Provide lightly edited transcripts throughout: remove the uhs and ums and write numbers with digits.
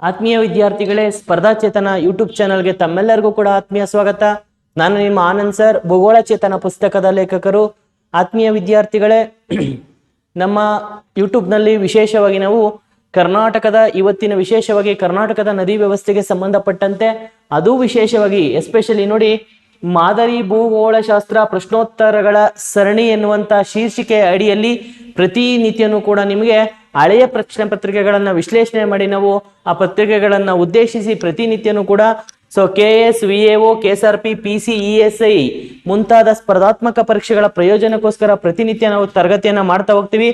ಆತ್ಮೀಯ ವಿದ್ಯಾರ್ಥಿಗಳೇ, ಸ್ಪರ್ಧಾ ಚೇತನ ಯೂಟ್ಯೂಬ್ ಚಾನಲ್ಗೆ ತಮ್ಮೆಲ್ಲರಿಗೂ ಕೂಡ ಆತ್ಮೀಯ ಸ್ವಾಗತ. ನಾನು ನಿಮ್ಮ ಆನಂದ್ ಸರ್, ಭೂಗೋಳ ಚೇತನ ಪುಸ್ತಕದ ಲೇಖಕರು. ಆತ್ಮೀಯ ವಿದ್ಯಾರ್ಥಿಗಳೇ, ನಮ್ಮ ಯೂಟ್ಯೂಬ್ನಲ್ಲಿ ವಿಶೇಷವಾಗಿ ನಾವು ಇವತ್ತಿನ ವಿಶೇಷವಾಗಿ ಕರ್ನಾಟಕದ ನದಿ ವ್ಯವಸ್ಥೆಗೆ ಸಂಬಂಧಪಟ್ಟಂತೆ, ಅದು ವಿಶೇಷವಾಗಿ ಎಸ್ಪೆಷಲಿ ನೋಡಿ, ಮಾದರಿ ಭೂಗೋಳಶಾಸ್ತ್ರ ಪ್ರಶ್ನೋತ್ತರಗಳ ಸರಣಿ ಎನ್ನುವಂತ ಶೀರ್ಷಿಕೆಯ ಅಡಿಯಲ್ಲಿ ಪ್ರತಿನಿತ್ಯನೂ ಕೂಡ ನಿಮಗೆ ಹಳೆಯ ಪ್ರಶ್ನೆ ಪತ್ರಿಕೆಗಳನ್ನ ವಿಶ್ಲೇಷಣೆ ಮಾಡಿ ನಾವು ಆ ಪತ್ರಿಕೆಗಳನ್ನ ಉದ್ದೇಶಿಸಿ ಪ್ರತಿನಿತ್ಯನೂ ಕೂಡ KS, VAO, KSRP, PC, ESI ಮುಂತಾದ ಸ್ಪರ್ಧಾತ್ಮಕ ಪರೀಕ್ಷೆಗಳ ಪ್ರಯೋಜನಕ್ಕೋಸ್ಕರ ಪ್ರತಿನಿತ್ಯ ನಾವು ತರಗತಿಯನ್ನ ಮಾಡ್ತಾ ಹೋಗ್ತೀವಿ.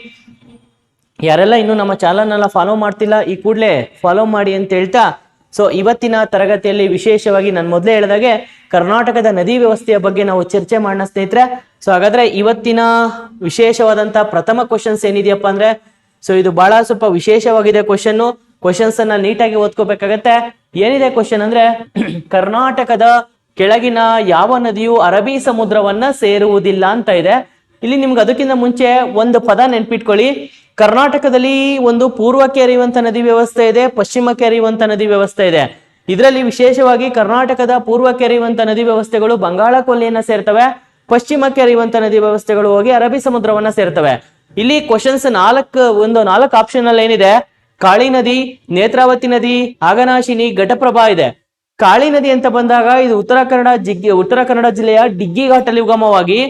ಯಾರೆಲ್ಲ ಇನ್ನು ನಮ್ಮ ಚಾನಲ್ನೆಲ್ಲ ಫಾಲೋ ಮಾಡ್ತಿಲ್ಲ, ಈ ಕೂಡಲೇ ಫಾಲೋ ಮಾಡಿ ಅಂತ ಹೇಳ್ತಾ, ಇವತ್ತಿನ ತರಗತಿಯಲ್ಲಿ ವಿಶೇಷವಾಗಿ ನಾನು ಮೊದಲೇ ಹೇಳಿದಾಗೆ ಕರ್ನಾಟಕದ ನದಿ ವ್ಯವಸ್ಥೆಯ ಬಗ್ಗೆ ನಾವು ಚರ್ಚೆ ಮಾಡೋಣ ಸ್ನೇಹಿತರೆ. ಹಾಗಾದ್ರೆ ಇವತ್ತಿನ ವಿಶೇಷವಾದಂತ ಪ್ರಥಮ ಕ್ವಶನ್ಸ್ ಏನಿದೆಯಪ್ಪ ಅಂದ್ರೆ, ಇದು ಬಹಳ ಸ್ವಲ್ಪ ವಿಶೇಷವಾಗಿದೆ ಕ್ವಶನ್ಸ್ ಅನ್ನ ನೀಟಾಗಿ ಓದ್ಕೋಬೇಕಾಗತ್ತೆ. ಏನಿದೆ ಕ್ವಶನ್ ಅಂದ್ರೆ, ಕರ್ನಾಟಕದ ಕೆಳಗಿನ ಯಾವ ನದಿಯು ಅರಬ್ಬಿ ಸಮುದ್ರವನ್ನ ಸೇರುವುದಿಲ್ಲ ಅಂತ ಇದೆ. ಇಲ್ಲಿ ನಿಮ್ಗೆ ಅದಕ್ಕಿಂತ ಮುಂಚೆ ಒಂದು ಪದ ನೆನ್ಪಿಟ್ಕೊಳ್ಳಿ. ಕರ್ನಾಟಕದಲ್ಲಿ ಒಂದು ಪೂರ್ವಕ್ಕೆ ಹರಿಯುವಂತ ನದಿ ವ್ಯವಸ್ಥೆ ಇದೆ, ಪಶ್ಚಿಮಕ್ಕೆ ಹರಿಯುವಂತ ನದಿ ವ್ಯವಸ್ಥೆ ಇದೆ. ಇದರಲ್ಲಿ ವಿಶೇಷವಾಗಿ ಕರ್ನಾಟಕದ ಪೂರ್ವಕ್ಕೆ ಹರಿಯುವಂತ ನದಿ ವ್ಯವಸ್ಥೆಗಳು ಬಂಗಾಳ ಕೊಲ್ಲಿಯನ್ನ ಸೇರ್ತವೆ, ಪಶ್ಚಿಮಕ್ಕೆ ಹರಿಯುವಂತ ನದಿ ವ್ಯವಸ್ಥೆಗಳು ಹೋಗಿ ಅರಬ್ಬಿ ಸಮುದ್ರವನ್ನ ಸೇರ್ತವೆ. ಇಲ್ಲಿ ಕ್ವಶನ್ಸ್ ನಾಲ್ಕು ಆಪ್ಷನ್ ಅಲ್ಲಿ ಏನಿದೆ, ಕಾಳಿ ನದಿ, ನೇತ್ರಾವತಿ ನದಿ, ಆಗನಾಶಿನಿ, ಘಟಪ್ರಭಾ ಇದೆ. ಕಾಳಿ ನದಿ ಅಂತ ಬಂದಾಗ ಇದು ಉತ್ತರ ಕನ್ನಡ ಜಿಲ್ಲೆಯ ಡಿಗ್ಗಿ ಘಾಟ್ ಅಲ್ಲಿ ಉಗಮವಾಗಿ,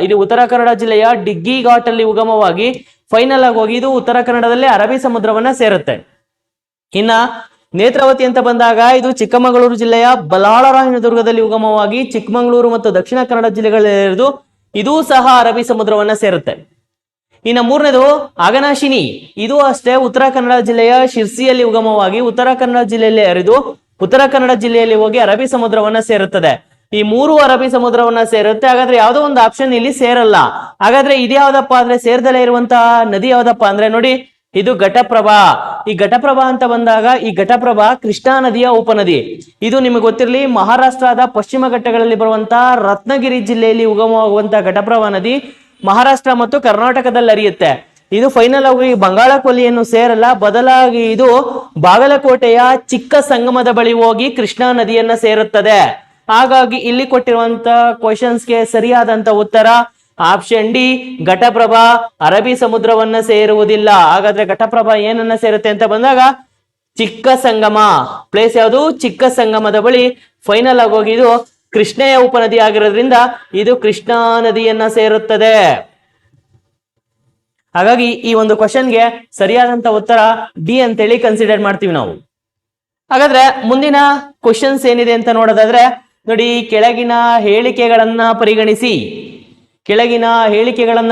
ಇದು ಉತ್ತರ ಕನ್ನಡ ಜಿಲ್ಲೆಯ ಡಿಗ್ಗಿ ಘಾಟ್ ಅಲ್ಲಿ ಉಗಮವಾಗಿ ಫೈನಲ್ ಆಗಿ ಹೋಗಿ ಇದು ಉತ್ತರ ಕನ್ನಡದಲ್ಲಿ ಅರಬ್ಬಿ ಸಮುದ್ರವನ್ನ ಸೇರುತ್ತೆ. ಇನ್ನ ನೇತ್ರಾವತಿ ಅಂತ ಬಂದಾಗ ಇದು ಚಿಕ್ಕಮಗಳೂರು ಜಿಲ್ಲೆಯ ಬಲ್ಲಾಳರಾಯನದುರ್ಗದಲ್ಲಿ ಉಗಮವಾಗಿ ಚಿಕ್ಕಮಗಳೂರು ಮತ್ತು ದಕ್ಷಿಣ ಕನ್ನಡ ಜಿಲ್ಲೆಗಳಿರೋದು, ಇದೂ ಸಹ ಅರಬ್ಬಿ ಸಮುದ್ರವನ್ನ ಸೇರುತ್ತೆ. ಇನ್ನು ಮೂರನೇದು ಆಗನಾಶಿನಿ, ಇದು ಅಷ್ಟೇ ಉತ್ತರ ಕನ್ನಡ ಜಿಲ್ಲೆಯ ಶಿರ್ಸಿಯಲ್ಲಿ ಉಗಮವಾಗಿ ಉತ್ತರ ಕನ್ನಡ ಜಿಲ್ಲೆಯಲ್ಲಿ ಹರಿದು ಉತ್ತರ ಕನ್ನಡ ಜಿಲ್ಲೆಯಲ್ಲಿ ಹೋಗಿ ಅರಬ್ಬಿ ಸಮುದ್ರವನ್ನ ಸೇರುತ್ತದೆ. ಈ ಮೂರು ಅರಬ್ಬಿ ಸಮುದ್ರವನ್ನ ಸೇರುತ್ತೆ. ಹಾಗಾದ್ರೆ ಯಾವ್ದೋ ಒಂದು ಆಪ್ಷನ್ ಇಲ್ಲಿ ಸೇರಲ್ಲ. ಹಾಗಾದ್ರೆ ಇದ್ಯಾವ್ದಪ್ಪ ಅಂದ್ರೆ, ಸೇರ್ದಲೇ ಇರುವಂತಹ ನದಿ ಯಾವ್ದಪ್ಪ ಅಂದ್ರೆ ನೋಡಿ, ಇದು ಘಟಪ್ರಭಾ. ಈ ಘಟಪ್ರಭಾ ಅಂತ ಬಂದಾಗ ಈ ಘಟಪ್ರಭಾ ಕೃಷ್ಣಾ ನದಿಯ ಉಪನದಿ. ಇದು ನಿಮಗೆ ಗೊತ್ತಿರಲಿ, ಮಹಾರಾಷ್ಟ್ರದ ಪಶ್ಚಿಮ ಘಟ್ಟಗಳಲ್ಲಿ ಬರುವಂತಹ ರತ್ನಗಿರಿ ಜಿಲ್ಲೆಯಲ್ಲಿ ಉಗಮವಾಗುವಂತಹ ಘಟಪ್ರಭಾ ನದಿ ಮಹಾರಾಷ್ಟ್ರ ಮತ್ತು ಕರ್ನಾಟಕದಲ್ಲಿ ಹರಿಯುತ್ತೆ. ಇದು ಫೈನಲ್ ಆಗಿ ಬಂಗಾಳ ಕೊಲ್ಲಿಯನ್ನು ಸೇರಲ್ಲ, ಬದಲಾಗಿ ಇದು ಬಾಗಲಕೋಟೆಯ ಚಿಕ್ಕ ಸಂಗಮದ ಬಳಿ ಹೋಗಿ ಕೃಷ್ಣಾ ನದಿಯನ್ನ ಸೇರುತ್ತದೆ. ಹಾಗಾಗಿ ಇಲ್ಲಿ ಕೊಟ್ಟಿರುವಂತ ಕ್ವಶನ್ಸ್ಗೆ ಸರಿಯಾದಂತ ಉತ್ತರ ಆಪ್ಷನ್ ಡಿ, ಘಟಪ್ರಭಾ ಅರಬ್ಬಿ ಸಮುದ್ರವನ್ನ ಸೇರುವುದಿಲ್ಲ. ಹಾಗಾದ್ರೆ ಘಟಪ್ರಭಾ ಏನನ್ನ ಸೇರುತ್ತೆ ಅಂತ ಬಂದಾಗ ಚಿಕ್ಕ ಸಂಗಮ, ಪ್ಲೇಸ್ ಯಾವುದು, ಚಿಕ್ಕ ಸಂಗಮದ ಬಳಿ ಫೈನಲ್ ಆಗೋಗಿ ಇದು ಕೃಷ್ಣೆಯ ಉಪನದಿ ಆಗಿರೋದ್ರಿಂದ ಇದು ಕೃಷ್ಣಾ ನದಿಯನ್ನ ಸೇರುತ್ತದೆ. ಹಾಗಾಗಿ ಈ ಒಂದು ಕ್ವಶನ್ಗೆ ಸರಿಯಾದಂತ ಉತ್ತರ ಡಿ ಅಂತೇಳಿ ಕನ್ಸಿಡರ್ ಮಾಡ್ತೀವಿ ನಾವು. ಹಾಗಾದ್ರೆ ಮುಂದಿನ ಕ್ವಶನ್ಸ್ ಏನಿದೆ ಅಂತ ನೋಡೋದಾದ್ರೆ ನೋಡಿ, ಕೆಳಗಿನ ಹೇಳಿಕೆಗಳನ್ನ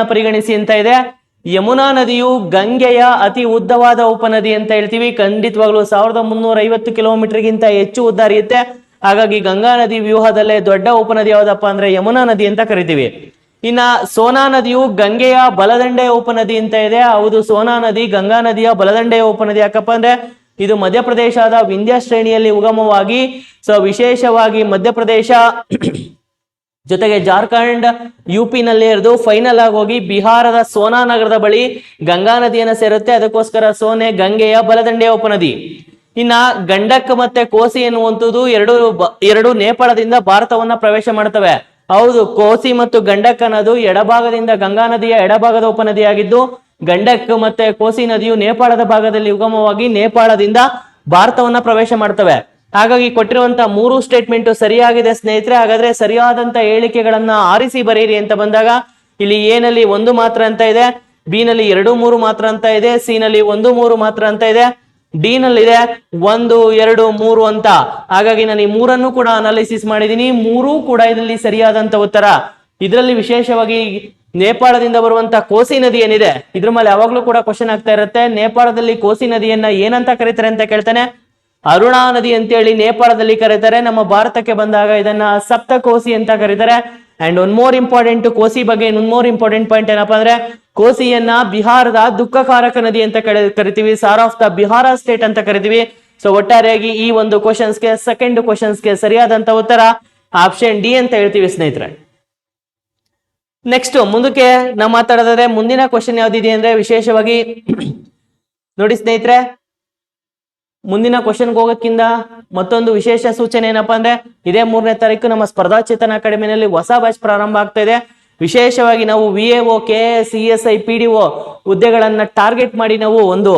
ಪರಿಗಣಿಸಿ ಅಂತ ಇದೆ. ಯಮುನಾ ನದಿಯು ಗಂಗೆಯ ಅತಿ ಉದ್ದವಾದ ಉಪನದಿ ಅಂತ ಹೇಳ್ತೀವಿ. ಖಂಡಿತವಾಗ್ಲೂ 1350 ಕಿಲೋಮೀಟರ್ಗಿಂತ ಹೆಚ್ಚು ಉದ್ದ ಹರಿಯುತ್ತೆ. ಹಾಗಾಗಿ ಗಂಗಾ ನದಿ ವ್ಯೂಹದಲ್ಲೇ ದೊಡ್ಡ ಉಪನದಿ ಯಾವ್ದಪ್ಪ ಅಂದ್ರೆ ಯಮುನಾ ನದಿ ಅಂತ ಕರಿತೀವಿ. ಇನ್ನ ಸೋನಾ ನದಿಯು ಗಂಗೆಯ ಬಲದಂಡೆಯ ಉಪನದಿ ಅಂತ ಇದೆ. ಹೌದು, ಸೋನಾ ನದಿ ಗಂಗಾ ನದಿಯ ಬಲದಂಡೆಯ ಉಪನದಿ. ಯಾಕಪ್ಪ ಅಂದ್ರೆ ಇದು ಮಧ್ಯಪ್ರದೇಶದ ವಿಂಧ್ಯ ಶ್ರೇಣಿಯಲ್ಲಿ ಉಗಮವಾಗಿ ವಿಶೇಷವಾಗಿ ಮಧ್ಯಪ್ರದೇಶ ಜೊತೆಗೆ ಜಾರ್ಖಂಡ್, UP ನಲ್ಲಿ ಇರೋದು ಫೈನಲ್ ಆಗಿ ಹೋಗಿ ಬಿಹಾರದ ಸೋನಾ ನಗರದ ಬಳಿ ಗಂಗಾ ನದಿಯನ್ನ ಸೇರುತ್ತೆ. ಅದಕ್ಕೋಸ್ಕರ ಸೋನೆ ಗಂಗೆಯ ಬಲದಂಡೆಯ ಉಪನದಿ. ಇನ್ನ ಗಂಡಕ್ ಮತ್ತೆ ಕೋಸಿ ಎನ್ನುವಂಥದ್ದು ಎರಡು ನೇಪಾಳದಿಂದ ಭಾರತವನ್ನ ಪ್ರವೇಶ ಮಾಡ್ತವೆ. ಹೌದು, ಕೋಸಿ ಮತ್ತು ಗಂಡಕ್ ಅನ್ನೋದು ಎಡಭಾಗದಿಂದ ಗಂಗಾ ನದಿಯ ಎಡಭಾಗದ ಉಪನದಿಯಾಗಿದ್ದು, ಗಂಡಕ್ ಮತ್ತೆ ಕೋಸಿ ನದಿಯು ನೇಪಾಳದ ಭಾಗದಲ್ಲಿ ಉಗಮವಾಗಿ ನೇಪಾಳದಿಂದ ಭಾರತವನ್ನ ಪ್ರವೇಶ ಮಾಡ್ತವೆ. ಹಾಗಾಗಿ ಕೊಟ್ಟಿರುವಂತಹ 3 ಸ್ಟೇಟ್ಮೆಂಟ್ ಸರಿಯಾಗಿದೆ ಸ್ನೇಹಿತರೆ. ಹಾಗಾದ್ರೆ ಸರಿಯಾದಂತ ಹೇಳಿಕೆಗಳನ್ನ ಆರಿಸಿ ಬರೀರಿ ಅಂತ ಬಂದಾಗ ಇಲ್ಲಿ ಎ ನಲ್ಲಿ 1 ಮಾತ್ರ ಅಂತ ಇದೆ, ಬಿ ನಲ್ಲಿ 2, 3 ಮಾತ್ರ ಅಂತ ಇದೆ, ಸಿ ನಲ್ಲಿ 1, 3 ಮಾತ್ರ ಅಂತ ಇದೆ, ಡಿ ನಲ್ಲಿ ಇದೆ 1, 2, 3 ಅಂತ. ಹಾಗಾಗಿ ನಾನು ಈ 3 ಕೂಡ ಅನಾಲಿಸಿಸ್ ಮಾಡಿದೀನಿ. 3 ಕೂಡ ಇದರಲ್ಲಿ ಸರಿಯಾದಂತ ಉತ್ತರ. ಇದರಲ್ಲಿ ವಿಶೇಷವಾಗಿ ನೇಪಾಳದಿಂದ ಬರುವಂತ ಕೋಸಿ ನದಿ ಏನಿದೆ, ಇದ್ರ ಮೇಲೆ ಯಾವಾಗ್ಲೂ ಕೂಡ ಕ್ವಶನ್ ಆಗ್ತಾ ಇರುತ್ತೆ. ನೇಪಾಳದಲ್ಲಿ ಕೋಸಿ ನದಿಯನ್ನ ಏನಂತ ಕರೀತಾರೆ ಅಂತ ಕೇಳ್ತಾನೆ. ಅರುಣಾ ನದಿ ಅಂತೇಳಿ ನೇಪಾಳದಲ್ಲಿ ಕರೀತಾರೆ. ನಮ್ಮ ಭಾರತಕ್ಕೆ ಬಂದಾಗ ಇದನ್ನ ಸಪ್ತಕೋಸಿ ಅಂತ ಕರೀತಾರೆ. And one more important point ಏನಪ್ಪಾ ಅಂದ್ರೆ, ಕೋಸಿಯನ್ನ ಬಿಹಾರದ ದುಃಖಕಾರಕ ನದಿ ಅಂತ ಕರಿತೀವಿ. Sir of the Bihar state ಅಂತ ಕರಿತೀವಿ. ಒಟ್ಟಾರೆಯಾಗಿ ಈ ಒಂದು ಸೆಕೆಂಡ್ ಕ್ವಶನ್ಸ್ಗೆ ಸರಿಯಾದಂತ ಉತ್ತರ ಆಪ್ಷನ್ ಡಿ ಅಂತ ಹೇಳ್ತೀವಿ ಸ್ನೇಹಿತರೆ. ನೆಕ್ಸ್ಟ್ ಮುಂದಕ್ಕೆ ನಾವು ಮಾತಾಡೋದಾದ್ರೆ ಮುಂದಿನ ಕ್ವಶನ್ ಯಾವ್ದಿದೆ ಅಂದ್ರೆ, ವಿಶೇಷವಾಗಿ ನೋಡಿ ಸ್ನೇಹಿತರೆ, ಮುಂದಿನ ಕ್ವಶನ್ಗೆ ಹೋಗೋಕ್ಕಿಂತ ಮತ್ತೊಂದು ವಿಶೇಷ ಸೂಚನೆ ಏನಪ್ಪಾ ಅಂದ್ರೆ, ಇದೇ 3ನೇ ತಾರೀಕು ನಮ್ಮ ಸ್ಪರ್ಧಾ ಚೇತನ ಅಕಾಡೆಮಿನಲ್ಲಿ ಹೊಸ ಬ್ಯಾಚ್ ಪ್ರಾರಂಭ ಆಗ್ತಾ ಇದೆ. ವಿಶೇಷವಾಗಿ ನಾವು VAO, KS, ESI, PDO ಹುದ್ದೆಗಳನ್ನ ಟಾರ್ಗೆಟ್ ಮಾಡಿ ನಾವು ಒಂದು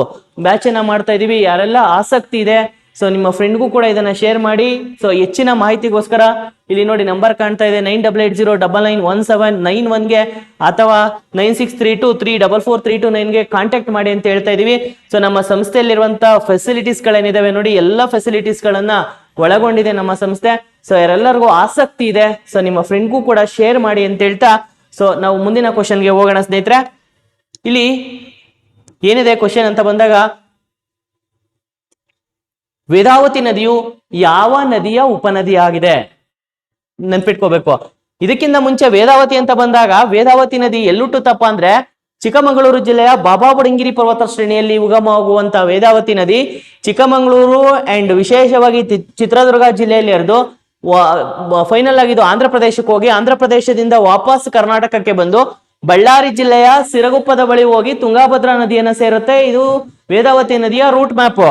ಬ್ಯಾಚ್ ಅನ್ನ ಮಾಡ್ತಾ ಇದೀವಿ. ಯಾರೆಲ್ಲ ಆಸಕ್ತಿ ಇದೆ ಸೊ ನಿಮ್ಮ ಫ್ರೆಂಡ್ಗೂ ಕೂಡ ಇದನ್ನ ಶೇರ್ ಮಾಡಿ. ಸೊ ಹೆಚ್ಚಿನ ಮಾಹಿತಿಗೋಸ್ಕರ ಇಲ್ಲಿ ನೋಡಿ ನಂಬರ್ ಕಾಣ್ತಾ ಇದೆ 9880991791ಗೆ ಅಥವಾ 9632344329ಗೆ ಕಾಂಟ್ಯಾಕ್ಟ್ ಮಾಡಿ ಅಂತ ಹೇಳ್ತಾ ಇದೀವಿ. ಸೊ ನಮ್ಮ ಸಂಸ್ಥೆಯಲ್ಲಿರುವಂತಹ ಫೆಸಿಲಿಟೀಸ್ ಗಳೇನಿದಾವೆ ನೋಡಿ, ಎಲ್ಲ ಫೆಸಿಲಿಟೀಸ್ ಗಳನ್ನ ಒಳಗೊಂಡಿದೆ ನಮ್ಮ ಸಂಸ್ಥೆ. ಸೊ ಯಾರೆಲ್ಲರಿಗೂ ಆಸಕ್ತಿ ಇದೆ ಸೊ ನಿಮ್ಮ ಫ್ರೆಂಡ್ಗೂ ಕೂಡ ಶೇರ್ ಮಾಡಿ ಅಂತ ಹೇಳ್ತಾ, ಸೊ ನಾವು ಮುಂದಿನ ಕ್ವಶನ್ಗೆ ಹೋಗೋಣ ಸ್ನೇಹಿತರೆ. ಇಲ್ಲಿ ಏನಿದೆ ಕ್ವಶನ್ ಅಂತ ಬಂದಾಗ, ವೇದಾವತಿ ನದಿಯು ಯಾವ ನದಿಯ ಉಪನದಿ ಆಗಿದೆ? ನೆನ್ಪಿಟ್ಕೋಬೇಕು. ಇದಕ್ಕಿಂತ ಮುಂಚೆ ವೇದಾವತಿ ಅಂತ ಬಂದಾಗ, ವೇದಾವತಿ ನದಿ ಎಲ್ಲುಟ್ಟುತ್ತಪ್ಪ ಅಂದ್ರೆ ಚಿಕ್ಕಮಗಳೂರು ಜಿಲ್ಲೆಯ ಬಾಬಾ ಬುಡಂಗಿರಿ ಪರ್ವತ ಶ್ರೇಣಿಯಲ್ಲಿ ಉಗಮವಾಗುವಂತ ವೇದಾವತಿ ನದಿ ಚಿಕ್ಕಮಗಳೂರು ಅಂಡ್ ವಿಶೇಷವಾಗಿ ಚಿತ್ರದುರ್ಗ ಜಿಲ್ಲೆಯಲ್ಲಿ ಹರಿದು ಫೈನಲ್ ಆಗಿ ಇದು ಆಂಧ್ರ ಪ್ರದೇಶಕ್ಕೆ ಹೋಗಿ, ಆಂಧ್ರ ಪ್ರದೇಶದಿಂದ ವಾಪಸ್ ಕರ್ನಾಟಕಕ್ಕೆ ಬಂದು ಬಳ್ಳಾರಿ ಜಿಲ್ಲೆಯ ಸಿರಗುಪ್ಪದ ಬಳಿ ಹೋಗಿ ತುಂಗಾಭದ್ರಾ ನದಿಯನ್ನ ಸೇರುತ್ತೆ. ಇದು ವೇದಾವತಿ ನದಿಯ ರೂಟ್ ಮ್ಯಾಪ್.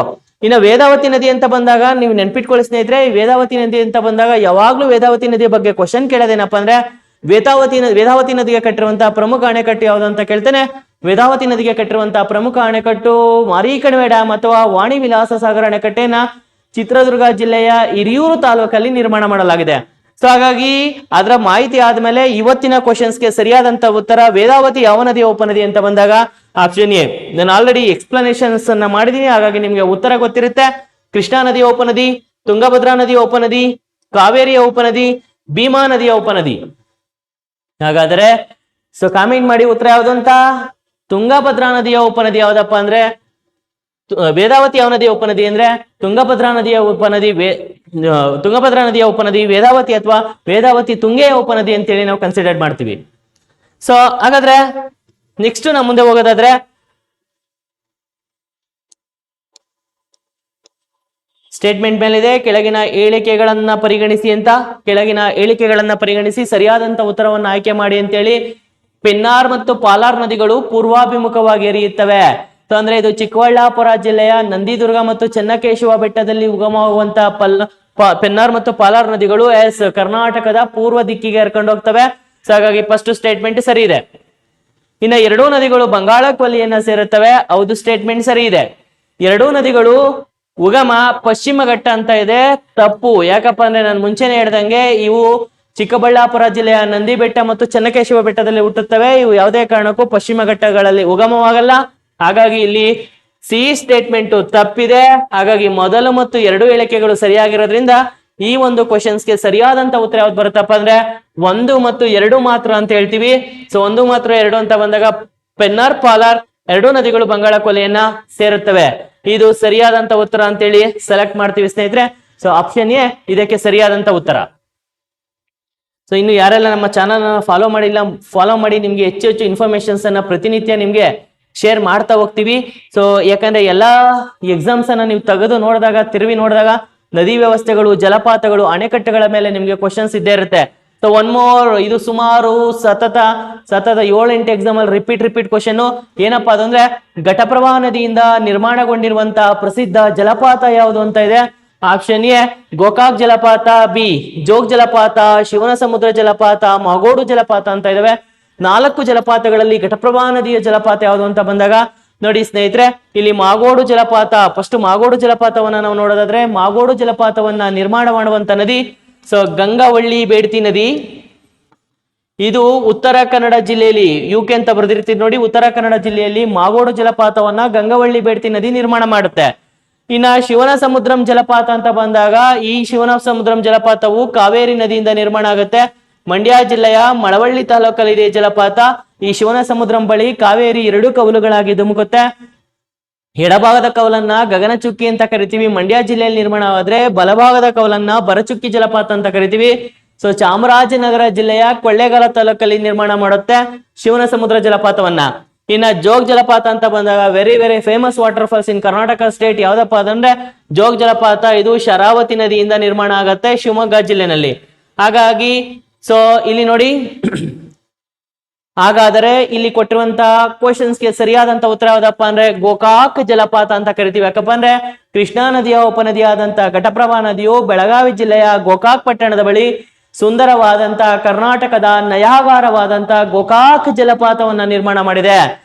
ಇನ್ನು ವೇದಾವತಿ ನದಿ ಅಂತ ಬಂದಾಗ ನೀವು ನೆನ್ಪಿಟ್ಕೊಳ್ಳಿ ಸ್ನೇಹಿತರೆ, ವೇದಾವತಿ ನದಿ ಅಂತ ಬಂದಾಗ ಯಾವಾಗ್ಲೂ ವೇದಾವತಿ ನದಿಯ ಬಗ್ಗೆ ಕ್ವಶನ್ ಕೇಳೋದೇನಪ್ಪ ಅಂದ್ರೆ, ವೇದಾವತಿ ನದಿಗೆ ಕಟ್ಟಿರುವಂತಹ ಪ್ರಮುಖ ಅಣೆಕಟ್ಟು ಯಾವುದು ಅಂತ ಕೇಳ್ತೇನೆ. ವೇದಾವತಿ ನದಿಗೆ ಕಟ್ಟಿರುವಂತಹ ಪ್ರಮುಖ ಅಣೆಕಟ್ಟು ಮಾರಿಕಣಿವೆ ಡ್ಯಾಮ್ ಅಥವಾ ವಾಣಿ ವಿಲಾಸ ಸಾಗರ ಅಣೆಕಟ್ಟೆನ ಚಿತ್ರದುರ್ಗ ಜಿಲ್ಲೆಯ ಹಿರಿಯೂರು ತಾಲೂಕಲ್ಲಿ ನಿರ್ಮಾಣ ಮಾಡಲಾಗಿದೆ. ಸೊ ಹಾಗಾಗಿ ಅದರ ಮಾಹಿತಿ ಆದ್ಮೇಲೆ ಇವತ್ತಿನ ಕ್ವಶನ್ಸ್ಗೆ ಸರಿಯಾದಂತ ಉತ್ತರ ವೇದಾವತಿ ಯಾವ ನದಿಯ ಉಪನದಿ ಅಂತ ಬಂದಾಗ ಆಪ್ಷನ್ ಎ. ನಾನು ಆಲ್ರೆಡಿ ಎಕ್ಸ್ಪ್ಲನೇಷನ್ಸ್ ಅನ್ನ ಮಾಡಿದೀನಿ, ಹಾಗಾಗಿ ನಿಮ್ಗೆ ಉತ್ತರ ಗೊತ್ತಿರುತ್ತೆ. ಕೃಷ್ಣಾ ನದಿಯ ಉಪನದಿ, ತುಂಗಭದ್ರಾ ನದಿಯ ಉಪನದಿ, ಕಾವೇರಿಯ ಉಪನದಿ, ಭೀಮಾ ನದಿಯ ಉಪನದಿ. ಹಾಗಾದ್ರೆ ಸೊ ಕಾಮೆಂಟ್ ಮಾಡಿ ಉತ್ತರ ಯಾವುದು ಅಂತ. ತುಂಗಭದ್ರಾ ನದಿಯ ಉಪನದಿ ಯಾವ್ದಪ್ಪ ಅಂದ್ರೆ, ವೇದಾವತಿ ಯಾವ ನದಿಯ ಉಪನದಿ ಅಂದ್ರೆ ತುಂಗಭದ್ರಾ ನದಿಯ ಉಪನದಿ ವೇದಾವತಿ ಅಥವಾ ವೇದಾವತಿ ತುಂಗೆಯ ಉಪನದಿ ಅಂತೇಳಿ ನಾವು ಕನ್ಸಿಡರ್ ಮಾಡ್ತೀವಿ. ಸೊ ಹಾಗಾದ್ರೆ ನೆಕ್ಸ್ಟ್ ನಾವು ಮುಂದೆ ಹೋಗೋದಾದ್ರೆ, ಸ್ಟೇಟ್ಮೆಂಟ್ ಮೇಲಿದೆ ಕೆಳಗಿನ ಹೇಳಿಕೆಗಳನ್ನ ಪರಿಗಣಿಸಿ ಅಂತ. ಕೆಳಗಿನ ಹೇಳಿಕೆಗಳನ್ನ ಪರಿಗಣಿಸಿ ಸರಿಯಾದಂತ ಉತ್ತರವನ್ನು ಆಯ್ಕೆ ಮಾಡಿ ಅಂತೇಳಿ. ಪೆನ್ನಾರ್ ಮತ್ತು ಪಾಲಾರ್ ನದಿಗಳು ಪೂರ್ವಾಭಿಮುಖವಾಗಿ ಹರಿಯುತ್ತವೆ. ಅಂದ್ರೆ ಇದು ಚಿಕ್ಕಬಳ್ಳಾಪುರ ಜಿಲ್ಲೆಯ ನಂದಿದುರ್ಗ ಮತ್ತು ಚೆನ್ನಕೇಶವ ಬೆಟ್ಟದಲ್ಲಿ ಉಗಮವಾಗುವಂತಹ ಪೆನ್ನಾರ್ ಮತ್ತು ಪಾಲಾರ್ ನದಿಗಳು ಕರ್ನಾಟಕದ ಪೂರ್ವ ದಿಕ್ಕಿಗೆ ಹರ್ಕೊಂಡು ಹೋಗ್ತವೆ. ಸೊ ಹಾಗಾಗಿ ಫಸ್ಟ್ ಸ್ಟೇಟ್ಮೆಂಟ್ ಸರಿ ಇದೆ. ಇನ್ನ ಎರಡೂ ನದಿಗಳು ಬಂಗಾಳ ಕೊಲ್ಲಿಯನ್ನ ಸೇರುತ್ತವೆ. ಹೌದು, ಸ್ಟೇಟ್ಮೆಂಟ್ ಸರಿ ಇದೆ. ಎರಡೂ ನದಿಗಳು ಉಗಮ ಪಶ್ಚಿಮ ಘಟ್ಟ ಅಂತ ಇದೆ. ತಪ್ಪು. ಯಾಕಪ್ಪ ಅಂದ್ರೆ ನಾನು ಮುಂಚೆನೆ ಹೇಳ್ದಂಗೆ ಇವು ಚಿಕ್ಕಬಳ್ಳಾಪುರ ಜಿಲ್ಲೆಯ ನಂದಿ ಬೆಟ್ಟ ಮತ್ತು ಚೆನ್ನಕೇಶವ ಬೆಟ್ಟದಲ್ಲಿ ಹುಟ್ಟುತ್ತವೆ. ಇವು ಯಾವುದೇ ಕಾರಣಕ್ಕೂ ಪಶ್ಚಿಮ ಘಟ್ಟಗಳಲ್ಲಿ ಉಗಮವಾಗಲ್ಲ. ಹಾಗಾಗಿ ಇಲ್ಲಿ ಸಿ ಸ್ಟೇಟ್ಮೆಂಟ್ ತಪ್ಪಿದೆ. ಹಾಗಾಗಿ ಮೊದಲು ಮತ್ತು ಎರಡು ಹೇಳಿಕೆಗಳು ಸರಿಯಾಗಿರೋದ್ರಿಂದ ಈ ಒಂದು ಕ್ವಶನ್ಸ್ಗೆ ಸರಿಯಾದಂತ ಉತ್ತರ ಯಾವ್ದು ಬರುತ್ತಪ್ಪ ಅಂದ್ರೆ 1 ಮತ್ತು 2 ಮಾತ್ರ ಅಂತ ಹೇಳ್ತೀವಿ. ಸೊ 1 ಮಾತ್ರ 2 ಅಂತ ಬಂದಾಗ ಪೆನ್ನಾರ್ ಪಾಲಾರ್ ಎರಡೂ ನದಿಗಳು ಬಂಗಾಳ ಕೊಲ್ಲಿಯನ್ನ ಸೇರುತ್ತವೆ. ಇದು ಸರಿಯಾದಂತ ಉತ್ತರ ಅಂತೇಳಿ ಸೆಲೆಕ್ಟ್ ಮಾಡ್ತೀವಿ ಸ್ನೇಹಿತರೆ. ಸೊ ಆಪ್ಷನ್ ಎ ಇದಕ್ಕೆ ಸರಿಯಾದಂತ ಉತ್ತರ. ಸೊ ಇನ್ನು ಯಾರೆಲ್ಲ ನಮ್ಮ ಚಾನಲ್ ಫಾಲೋ ಮಾಡಿಲ್ಲ, ಫಾಲೋ ಮಾಡಿ. ನಿಮ್ಗೆ ಹೆಚ್ಚು ಹೆಚ್ಚು ಇನ್ಫಾರ್ಮೇಶನ್ಸ್ ಅನ್ನ ಪ್ರತಿನಿತ್ಯ ನಿಮ್ಗೆ ಶೇರ್ ಮಾಡ್ತಾ ಹೋಗ್ತೀವಿ. ಸೊ ಯಾಕಂದ್ರೆ ಎಲ್ಲಾ ಎಕ್ಸಾಮ್ಸ್ ಅನ್ನ ನೀವು ತೆಗೆದು ನೋಡಿದಾಗ, ತಿರುವಿ ನೋಡಿದಾಗ ನದಿ ವ್ಯವಸ್ಥೆಗಳು, ಜಲಪಾತಗಳು, ಅಣೆಕಟ್ಟೆಗಳ ಮೇಲೆ ನಿಮ್ಗೆ ಕ್ವಶನ್ಸ್ ಇದ್ದೇ ಇರುತ್ತೆ. ಸೊ ಒನ್ ಮೋರ್, ಇದು ಸುಮಾರು ಸತತ 7-8 ಎಕ್ಸಾಮ್ ಅಲ್ಲಿ ರಿಪೀಟ್ ಕ್ವಶನ್ ಏನಪ್ಪಾ ಅದಂದ್ರೆ, ಘಟಪ್ರವಾಹ ನದಿಯಿಂದ ನಿರ್ಮಾಣಗೊಂಡಿರುವಂತಹ ಪ್ರಸಿದ್ಧ ಜಲಪಾತ ಯಾವುದು ಅಂತ ಇದೆ. ಆಪ್ಷನ್ ಎ ಗೋಕಾಕ್ ಜಲಪಾತ, ಬಿ ಜೋಗ್ ಜಲಪಾತ, ಶಿವನ ಸಮುದ್ರ ಜಲಪಾತ, ಮಾಗೋಡು ಜಲಪಾತ ಅಂತ ಇದಾವೆ. 4 ಜಲಪಾತಗಳಲ್ಲಿ ಘಟಪ್ರವಾಹ ನದಿಯ ಜಲಪಾತ ಯಾವುದು ಅಂತ ಬಂದಾಗ ನೋಡಿ ಸ್ನೇಹಿತರೆ, ಇಲ್ಲಿ ಮಾಗೋಡು ಜಲಪಾತ. ಫಸ್ಟ್ ಮಾಗೋಡು ಜಲಪಾತವನ್ನ ನಾವು ನೋಡೋದಾದ್ರೆ, ಮಾಗೋಡು ಜಲಪಾತವನ್ನ ನಿರ್ಮಾಣ ಮಾಡುವಂತ ನದಿ ಸೊ ಗಂಗಾವಳ್ಳಿ ಬೇಡ್ತಿ ನದಿ. ಇದು ಉತ್ತರ ಕನ್ನಡ ಜಿಲ್ಲೆಯಲ್ಲಿ, ಯುಕೆ ಅಂತ ಬರೆದಿರ್ತೀವಿ ನೋಡಿ, ಉತ್ತರ ಕನ್ನಡ ಜಿಲ್ಲೆಯಲ್ಲಿ ಮಾಗೋಡು ಜಲಪಾತವನ್ನ ಗಂಗಾವಳ್ಳಿ ಬೇಡ್ತಿ ನದಿ ನಿರ್ಮಾಣ ಮಾಡುತ್ತೆ. ಇನ್ನ ಶಿವನ ಸಮುದ್ರಂ ಜಲಪಾತ ಅಂತ ಬಂದಾಗ, ಈ ಶಿವನ ಸಮುದ್ರಂ ಜಲಪಾತವು ಕಾವೇರಿ ನದಿಯಿಂದ ನಿರ್ಮಾಣ ಆಗುತ್ತೆ. ಮಂಡ್ಯ ಜಿಲ್ಲೆಯ ಮಳವಳ್ಳಿ ತಾಲೂಕಲ್ಲಿ ಇದೆ ಜಲಪಾತ. ಈ ಶಿವನ ಸಮುದ್ರಂ ಬಳಿ ಕಾವೇರಿ 2 ಕವಲುಗಳಾಗಿ ಧುಮುಕುತ್ತೆ. ಎಡಭಾಗದ ಕವಲನ್ನ ಗಗನಚುಕ್ಕಿ ಅಂತ ಕರಿತೀವಿ. ಮಂಡ್ಯ ಜಿಲ್ಲೆಯಲ್ಲಿ ನಿರ್ಮಾಣ ಆದ್ರೆ ಬಲಭಾಗದ ಕವಲನ್ನ ಬರಚುಕ್ಕಿ ಜಲಪಾತ ಅಂತ ಕರಿತೀವಿ. ಸೊ ಚಾಮರಾಜನಗರ ಜಿಲ್ಲೆಯ ಕೊಳ್ಳೇಗಾಲ ತಾಲೂಕಲ್ಲಿ ನಿರ್ಮಾಣ ಮಾಡುತ್ತೆ ಶಿವನ ಸಮುದ್ರ ಜಲಪಾತವನ್ನ. ಇನ್ನ ಜೋಗ್ ಜಲಪಾತ ಅಂತ ಬಂದಾಗ very famous water falls in Karnataka state ಯಾವ್ದಪ್ಪ ಅದಂದ್ರೆ ಜೋಗ್ ಜಲಪಾತ. ಇದು ಶರಾವತಿ ನದಿಯಿಂದ ನಿರ್ಮಾಣ ಆಗತ್ತೆ ಶಿವಮೊಗ್ಗ ಜಿಲ್ಲೆನಲ್ಲಿ. ಹಾಗಾಗಿ ಸೊ ಇಲ್ಲಿ ನೋಡಿ ಹಾಗಾದರೆ ಇಲ್ಲಿ ಕೊಟ್ಟಿರುವಂತಹ ಕ್ವಶನ್ಸ್ಗೆ ಸರಿಯಾದಂತ ಉತ್ತರ ಯಾವ್ದಪ್ಪ ಅಂದ್ರೆ ಗೋಕಾಕ್ ಜಲಪಾತ ಅಂತ ಕರಿತೀವಿ. ಯಾಕಪ್ಪ ಅಂದ್ರೆ ಕೃಷ್ಣಾ ನದಿಯ ಉಪನದಿಯಾದಂತಹ ಘಟಪ್ರಭಾ ನದಿಯು ಬೆಳಗಾವಿ ಜಿಲ್ಲೆಯ ಗೋಕಾಕ್ ಪಟ್ಟಣದ ಬಳಿ ಸುಂದರವಾದಂತಹ ಕರ್ನಾಟಕದ ನಯಾಗಾರವಾದಂತಹ ಗೋಕಾಕ್ ಜಲಪಾತವನ್ನ ನಿರ್ಮಾಣ ಮಾಡಿದೆ.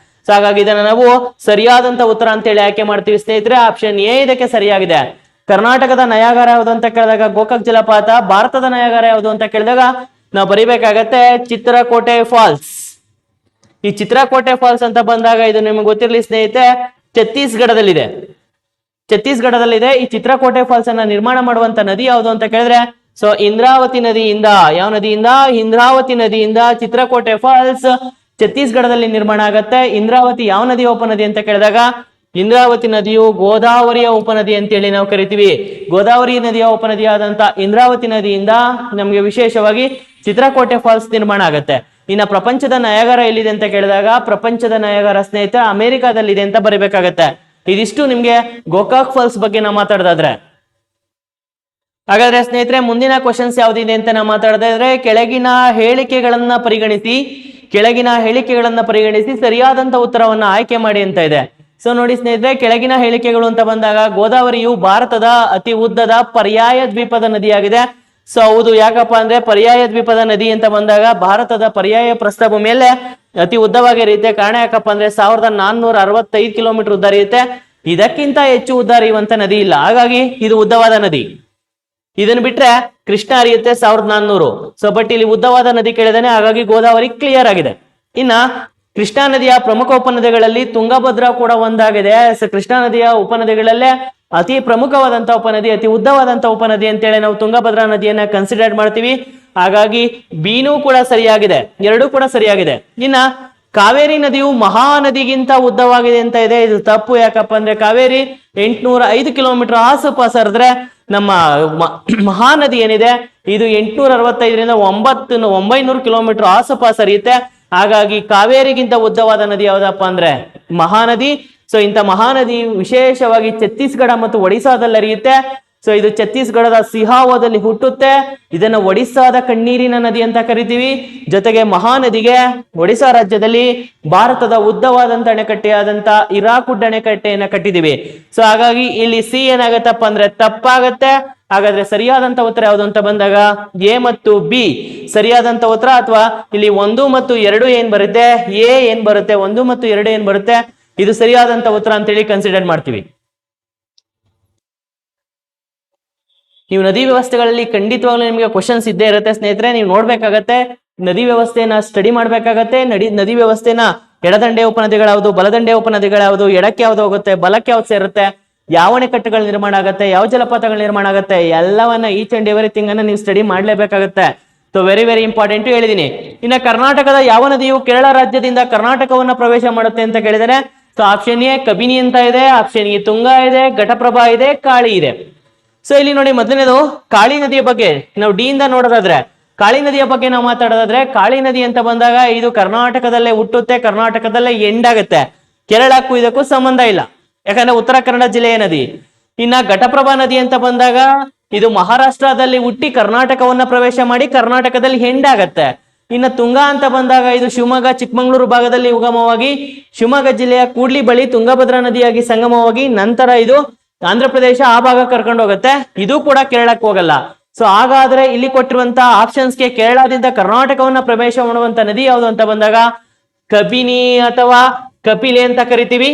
ಸೊ ಹಾಗಾಗಿ ಇದನ್ನ ನಾವು ಸರಿಯಾದಂತ ಉತ್ತರ ಅಂತೇಳಿ ಆಯ್ಕೆ ಮಾಡ್ತೀವಿ ಸ್ನೇಹಿತರೆ. ಆಪ್ಷನ್ ಎ ಇದಕ್ಕೆ ಸರಿಯಾಗಿದೆ. ಕರ್ನಾಟಕದ ನಯಾಗಾರ ಯಾವುದು ಅಂತ ಕೇಳಿದಾಗ ಗೋಕಾಕ್ ಜಲಪಾತ, ಭಾರತದ ನಯಾಗಾರ ಯಾವುದು ಅಂತ ಕೇಳಿದಾಗ ನಾವು ಬರಿಬೇಕಾಗತ್ತೆ ಚಿತ್ರಕೋಟೆ ಫಾಲ್ಸ್. ಈ ಚಿತ್ರಕೋಟೆ ಫಾಲ್ಸ್ ಅಂತ ಬಂದಾಗ ಇದು ನಿಮ್ಗೆ ಗೊತ್ತಿರಲಿ ಸ್ನೇಹಿತೆ, ಛತ್ತೀಸ್ಗಢದಲ್ಲಿದೆ. ಈ ಚಿತ್ರಕೋಟೆ ಫಾಲ್ಸ್ ಅನ್ನ ನಿರ್ಮಾಣ ಮಾಡುವಂತ ನದಿ ಯಾವುದು ಅಂತ ಕೇಳಿದ್ರೆ ಸೊ ಇಂದ್ರಾವತಿ ನದಿಯಿಂದ, ಯಾವ ನದಿಯಿಂದ? ಇಂದ್ರಾವತಿ ನದಿಯಿಂದ ಚಿತ್ರಕೋಟೆ ಫಾಲ್ಸ್ ಛತ್ತೀಸ್ಗಢದಲ್ಲಿ ನಿರ್ಮಾಣ ಆಗತ್ತೆ. ಇಂದ್ರಾವತಿ ಯಾವ ನದಿಯ ಉಪನದಿ ಅಂತ ಕೇಳಿದಾಗ ಇಂದ್ರಾವತಿ ನದಿಯು ಗೋದಾವರಿಯ ಉಪನದಿ ಅಂತೇಳಿ ನಾವು ಕರಿತೀವಿ. ಗೋದಾವರಿ ನದಿಯ ಉಪನದಿಯಾದಂತ ಇಂದ್ರಾವತಿ ನದಿಯಿಂದ ನಮಗೆ ವಿಶೇಷವಾಗಿ ಚಿತ್ರಕೋಟೆ ಫಾಲ್ಸ್ ನಿರ್ಮಾಣ ಆಗತ್ತೆ. ಇನ್ನ ಪ್ರಪಂಚದ ನಯಾಗಾರ ಎಲ್ಲಿದೆ ಅಂತ ಕೇಳಿದಾಗ ಪ್ರಪಂಚದ ನಯಾಗಾರ ಸ್ನೇಹಿತ ಅಮೆರಿಕಾದಲ್ಲಿದೆ ಅಂತ ಬರೀಬೇಕಾಗತ್ತೆ. ಇದಿಷ್ಟು ನಿಮ್ಗೆ ಗೋಕಾಕ್ ಫಾಲ್ಸ್ ಬಗ್ಗೆ ನಾವು ಮಾತಾಡೋದಾದ್ರೆ. ಹಾಗಾದ್ರೆ ಸ್ನೇಹಿತರೆ ಮುಂದಿನ ಕ್ವಶನ್ಸ್ ಯಾವ್ದಿದೆ ಅಂತ ನಾವು ಮಾತಾಡೋದಾದ್ರೆ ಕೆಳಗಿನ ಹೇಳಿಕೆಗಳನ್ನ ಪರಿಗಣಿಸಿ ಸರಿಯಾದಂತ ಉತ್ತರವನ್ನ ಆಯ್ಕೆ ಮಾಡಿ ಅಂತ ಇದೆ. ಸೊ ನೋಡಿ ಸ್ನೇಹಿತರೆ, ಕೆಳಗಿನ ಹೇಳಿಕೆಗಳು ಅಂತ ಬಂದಾಗ ಗೋದಾವರಿಯು ಭಾರತದ ಅತಿ ಉದ್ದದ ಪರ್ಯಾಯ ದ್ವೀಪದ ನದಿಯಾಗಿದೆ. ಸೊ ಹೌದು. ಯಾಕಪ್ಪ ಅಂದ್ರೆ ಪರ್ಯಾಯ ದ್ವೀಪದ ನದಿ ಅಂತ ಬಂದಾಗ ಭಾರತದ ಪರ್ಯಾಯ ಪ್ರಸ್ಥಭೂಮಿಯಲ್ಲೇ ಅತಿ ಉದ್ದವಾಗಿ ಹರಿಯುತ್ತೆ. ಕಾರಣ ಯಾಕಪ್ಪ ಅಂದ್ರೆ 1465 ಕಿಲೋಮೀಟರ್ ಉದ್ದ ಹರಿಯುತ್ತೆ. ಇದಕ್ಕಿಂತ ಹೆಚ್ಚು ಉದ್ದ ಹರಿಯುವಂತ ನದಿ ಇಲ್ಲ. ಹಾಗಾಗಿ ಇದು ಉದ್ದವಾದ ನದಿ. ಇದನ್ನ ಬಿಟ್ರೆ ಕೃಷ್ಣ ಹರಿಯುತ್ತೆ 1400. ಸೊ ಬಟ್ ಇಲ್ಲಿ ಉದ್ದವಾದ ನದಿ ಕೇಳಿದಾನೆ, ಹಾಗಾಗಿ ಗೋದಾವರಿ ಕ್ಲಿಯರ್ ಆಗಿದೆ. ಇನ್ನ ಕೃಷ್ಣಾ ನದಿಯ ಪ್ರಮುಖ ಉಪನದಿಗಳಲ್ಲಿ ತುಂಗಭದ್ರಾ ಕೂಡ ಒಂದಾಗಿದೆ. ಸೊ ಕೃಷ್ಣಾ ನದಿಯ ಉಪನದಿಗಳಲ್ಲೇ ಅತಿ ಪ್ರಮುಖವಾದಂತ ಉಪನದಿ, ಅತಿ ಉದ್ದವಾದಂತ ಉಪನದಿ ಅಂತೇಳಿ ನಾವು ತುಂಗಭದ್ರಾ ನದಿಯನ್ನ ಕನ್ಸಿಡರ್ ಮಾಡ್ತೀವಿ. ಹಾಗಾಗಿ ಬೀನೂ ಕೂಡ ಸರಿಯಾಗಿದೆ, ಎರಡೂ ಕೂಡ ಸರಿಯಾಗಿದೆ. ಇನ್ನ ಕಾವೇರಿ ನದಿಯು ಮಹಾನದಿಗಿಂತ ಉದ್ದವಾಗಿದೆ ಅಂತ ಇದೆ. ಇದು ತಪ್ಪು. ಯಾಕಪ್ಪ ಅಂದ್ರೆ ಕಾವೇರಿ 805 ಕಿಲೋಮೀಟರ್ ಆಸುಪಾಸು ಹರಿದ್ರೆ ನಮ್ಮ ಮಹಾನದಿ ಏನಿದೆ ಇದು 865ರಿಂದ 900 ಕಿಲೋಮೀಟರ್ ಆಸುಪಾಸು ಹರಿಯುತ್ತೆ. ಹಾಗಾಗಿ ಕಾವೇರಿಗಿಂತ ಉದ್ದವಾದ ನದಿ ಯಾವ್ದಪ್ಪ ಅಂದ್ರೆ ಮಹಾನದಿ. ಸೊ ಇಂಥ ಮಹಾನದಿ ವಿಶೇಷವಾಗಿ ಛತ್ತೀಸ್ಗಢ ಮತ್ತು ಒಡಿಶಾದಲ್ಲಿ ಹರಿಯುತ್ತೆ. ಸೊ ಇದು ಛತ್ತೀಸ್ಗಢದ ಸಿಹಾವದಲ್ಲಿ ಹುಟ್ಟುತ್ತೆ. ಇದನ್ನ ಒಡಿಶಾದ ಕಣ್ಣೀರಿನ ನದಿ ಅಂತ ಕರಿತೀವಿ. ಜೊತೆಗೆ ಮಹಾನದಿಗೆ ಒಡಿಶಾ ರಾಜ್ಯದಲ್ಲಿ ಭಾರತದ ಉದ್ದವಾದಂತ ಅಣೆಕಟ್ಟೆಯಾದಂತ ಹಿರಾಕುಡ್ ಅಣೆಕಟ್ಟೆಯನ್ನ ಕಟ್ಟಿದೀವಿ. ಸೊ ಹಾಗಾಗಿ ಇಲ್ಲಿ ಸಿ ಏನಾಗತ್ತಪ್ಪ ಅಂದ್ರೆ ತಪ್ಪಾಗತ್ತೆ. ಹಾಗಾದ್ರೆ ಸರಿಯಾದಂತ ಉತ್ತರ ಯಾವುದು ಅಂತ ಬಂದಾಗ ಎ ಮತ್ತು ಬಿ ಸರಿಯಾದಂತ ಉತ್ತರ. ಅಥವಾ ಇಲ್ಲಿ 1 ಮತ್ತು 2 ಏನ್ ಬರುತ್ತೆ, ಎ ಏನ್ ಬರುತ್ತೆ, 1 ಮತ್ತು 2 ಏನ್ ಬರುತ್ತೆ, ಇದು ಸರಿಯಾದಂತ ಉತ್ತರ ಅಂತೇಳಿ ಕನ್ಸಿಡರ್ ಮಾಡ್ತೀವಿ. ನೀವು ನದಿ ವ್ಯವಸ್ಥೆಗಳಲ್ಲಿ ಖಂಡಿತವಾಗ್ಲೂ ನಿಮಗೆ ಕ್ವಶನ್ಸ್ ಇದ್ದೇ ಇರುತ್ತೆ ಸ್ನೇಹಿತರೆ. ನೀವು ನೋಡ್ಬೇಕಾಗತ್ತೆ, ನದಿ ವ್ಯವಸ್ಥೆನ ಸ್ಟಡಿ ಮಾಡ್ಬೇಕಾಗತ್ತೆ. ನದಿ ವ್ಯವಸ್ಥೆನ ಎಡದಂಡೆ ಉಪನದಿಗಳಾವುದು, ಬಲದಂಡೆ ಉಪನದಿಗಳಾವುದು, ಎಡಕ್ಕೆ ಯಾವ್ದು ಹೋಗುತ್ತೆ, ಬಲಕ್ಕೆ ಯಾವ್ದು ಸೇರುತ್ತೆ, ಯಾವ ಅಣೆಕಟ್ಟುಗಳು ನಿರ್ಮಾಣ ಆಗುತ್ತೆ, ಯಾವ ಜಲಪಾತಗಳು ನಿರ್ಮಾಣ ಆಗುತ್ತೆ, ಎಲ್ಲವನ್ನ ಈಚ್ ಅಂಡ್ ಎವ್ರಿಥಿಂಗ್ ಅನ್ನ ನೀವು ಸ್ಟಡಿ ಮಾಡ್ಲೇಬೇಕಾಗುತ್ತೆ. ಸೊ ವೆರಿ ವೆರಿ ಇಂಪಾರ್ಟೆಂಟ್ ಹೇಳಿದೀನಿ. ಇನ್ನ ಕರ್ನಾಟಕದ ಯಾವ ನದಿಯು ಕೇರಳ ರಾಜ್ಯದಿಂದ ಕರ್ನಾಟಕವನ್ನ ಪ್ರವೇಶ ಮಾಡುತ್ತೆ ಅಂತ ಕೇಳಿದರೆ ಸೊ ಆಪ್ಷನ್ ಎ ಕಬಿನಿ ಅಂತ ಇದೆ, ಆಪ್ಷನ್ ಎ ತುಂಗಾ ಇದೆ, ಘಟಪ್ರಭಾ ಇದೆ, ಕಾಳಿ ಇದೆ. ಸೊ ಇಲ್ಲಿ ನೋಡಿ, ಮೊದಲನೇದು ಕಾಳಿ ನದಿಯ ಬಗ್ಗೆ ನಾವು ಡಿ ಇಂದ ನೋಡೋದಾದ್ರೆ, ಕಾಳಿ ನದಿಯ ಬಗ್ಗೆ ನಾವು ಮಾತಾಡೋದಾದ್ರೆ, ಕಾಳಿ ನದಿ ಅಂತ ಬಂದಾಗ ಇದು ಕರ್ನಾಟಕದಲ್ಲೇ ಹುಟ್ಟುತ್ತೆ, ಕರ್ನಾಟಕದಲ್ಲೇ ಎಂಡ್ ಆಗುತ್ತೆ. ಕೇರಳಕ್ಕೂ ಇದಕ್ಕೂ ಸಂಬಂಧ ಇಲ್ಲ, ಯಾಕಂದ್ರೆ ಉತ್ತರ ಕನ್ನಡ ಜಿಲ್ಲೆಯ ನದಿ. ಇನ್ನ ಘಟಪ್ರಭಾ ನದಿ ಅಂತ ಬಂದಾಗ ಇದು ಮಹಾರಾಷ್ಟ್ರದಲ್ಲಿ ಹುಟ್ಟಿ ಕರ್ನಾಟಕವನ್ನ ಪ್ರವೇಶ ಮಾಡಿ ಕರ್ನಾಟಕದಲ್ಲಿ ಎಂಡ್ ಆಗತ್ತೆ. ಇನ್ನು ತುಂಗಾ ಅಂತ ಬಂದಾಗ ಇದು ಶಿವಮೊಗ್ಗ ಚಿಕ್ಕಮಗಳೂರು ಭಾಗದಲ್ಲಿ ಉಗಮವಾಗಿ ಶಿವಮೊಗ್ಗ ಜಿಲ್ಲೆಯ ಕೂಡ್ಲಿ ಬಳಿ ತುಂಗಭದ್ರಾ ನದಿಯಾಗಿ ಸಂಗಮವಾಗಿ ನಂತರ ಇದು ಆಂಧ್ರ ಪ್ರದೇಶ ಆ ಭಾಗ ಕರ್ಕೊಂಡು ಹೋಗುತ್ತೆ. ಇದು ಕೂಡ ಕೇರಳಕ್ಕೆ ಹೋಗಲ್ಲ. ಸೊ ಹಾಗಾದ್ರೆ ಇಲ್ಲಿ ಕೊಟ್ಟಿರುವಂತಹ ಆಪ್ಷನ್ಸ್ಗೆ ಕೇರಳದಿಂದ ಕರ್ನಾಟಕವನ್ನ ಪ್ರವೇಶ ಮಾಡುವಂತ ನದಿ ಯಾವುದು ಅಂತ ಬಂದಾಗ ಕಬಿನಿ ಅಥವಾ ಕಪಿಲೆ ಅಂತ ಕರಿತೀವಿ.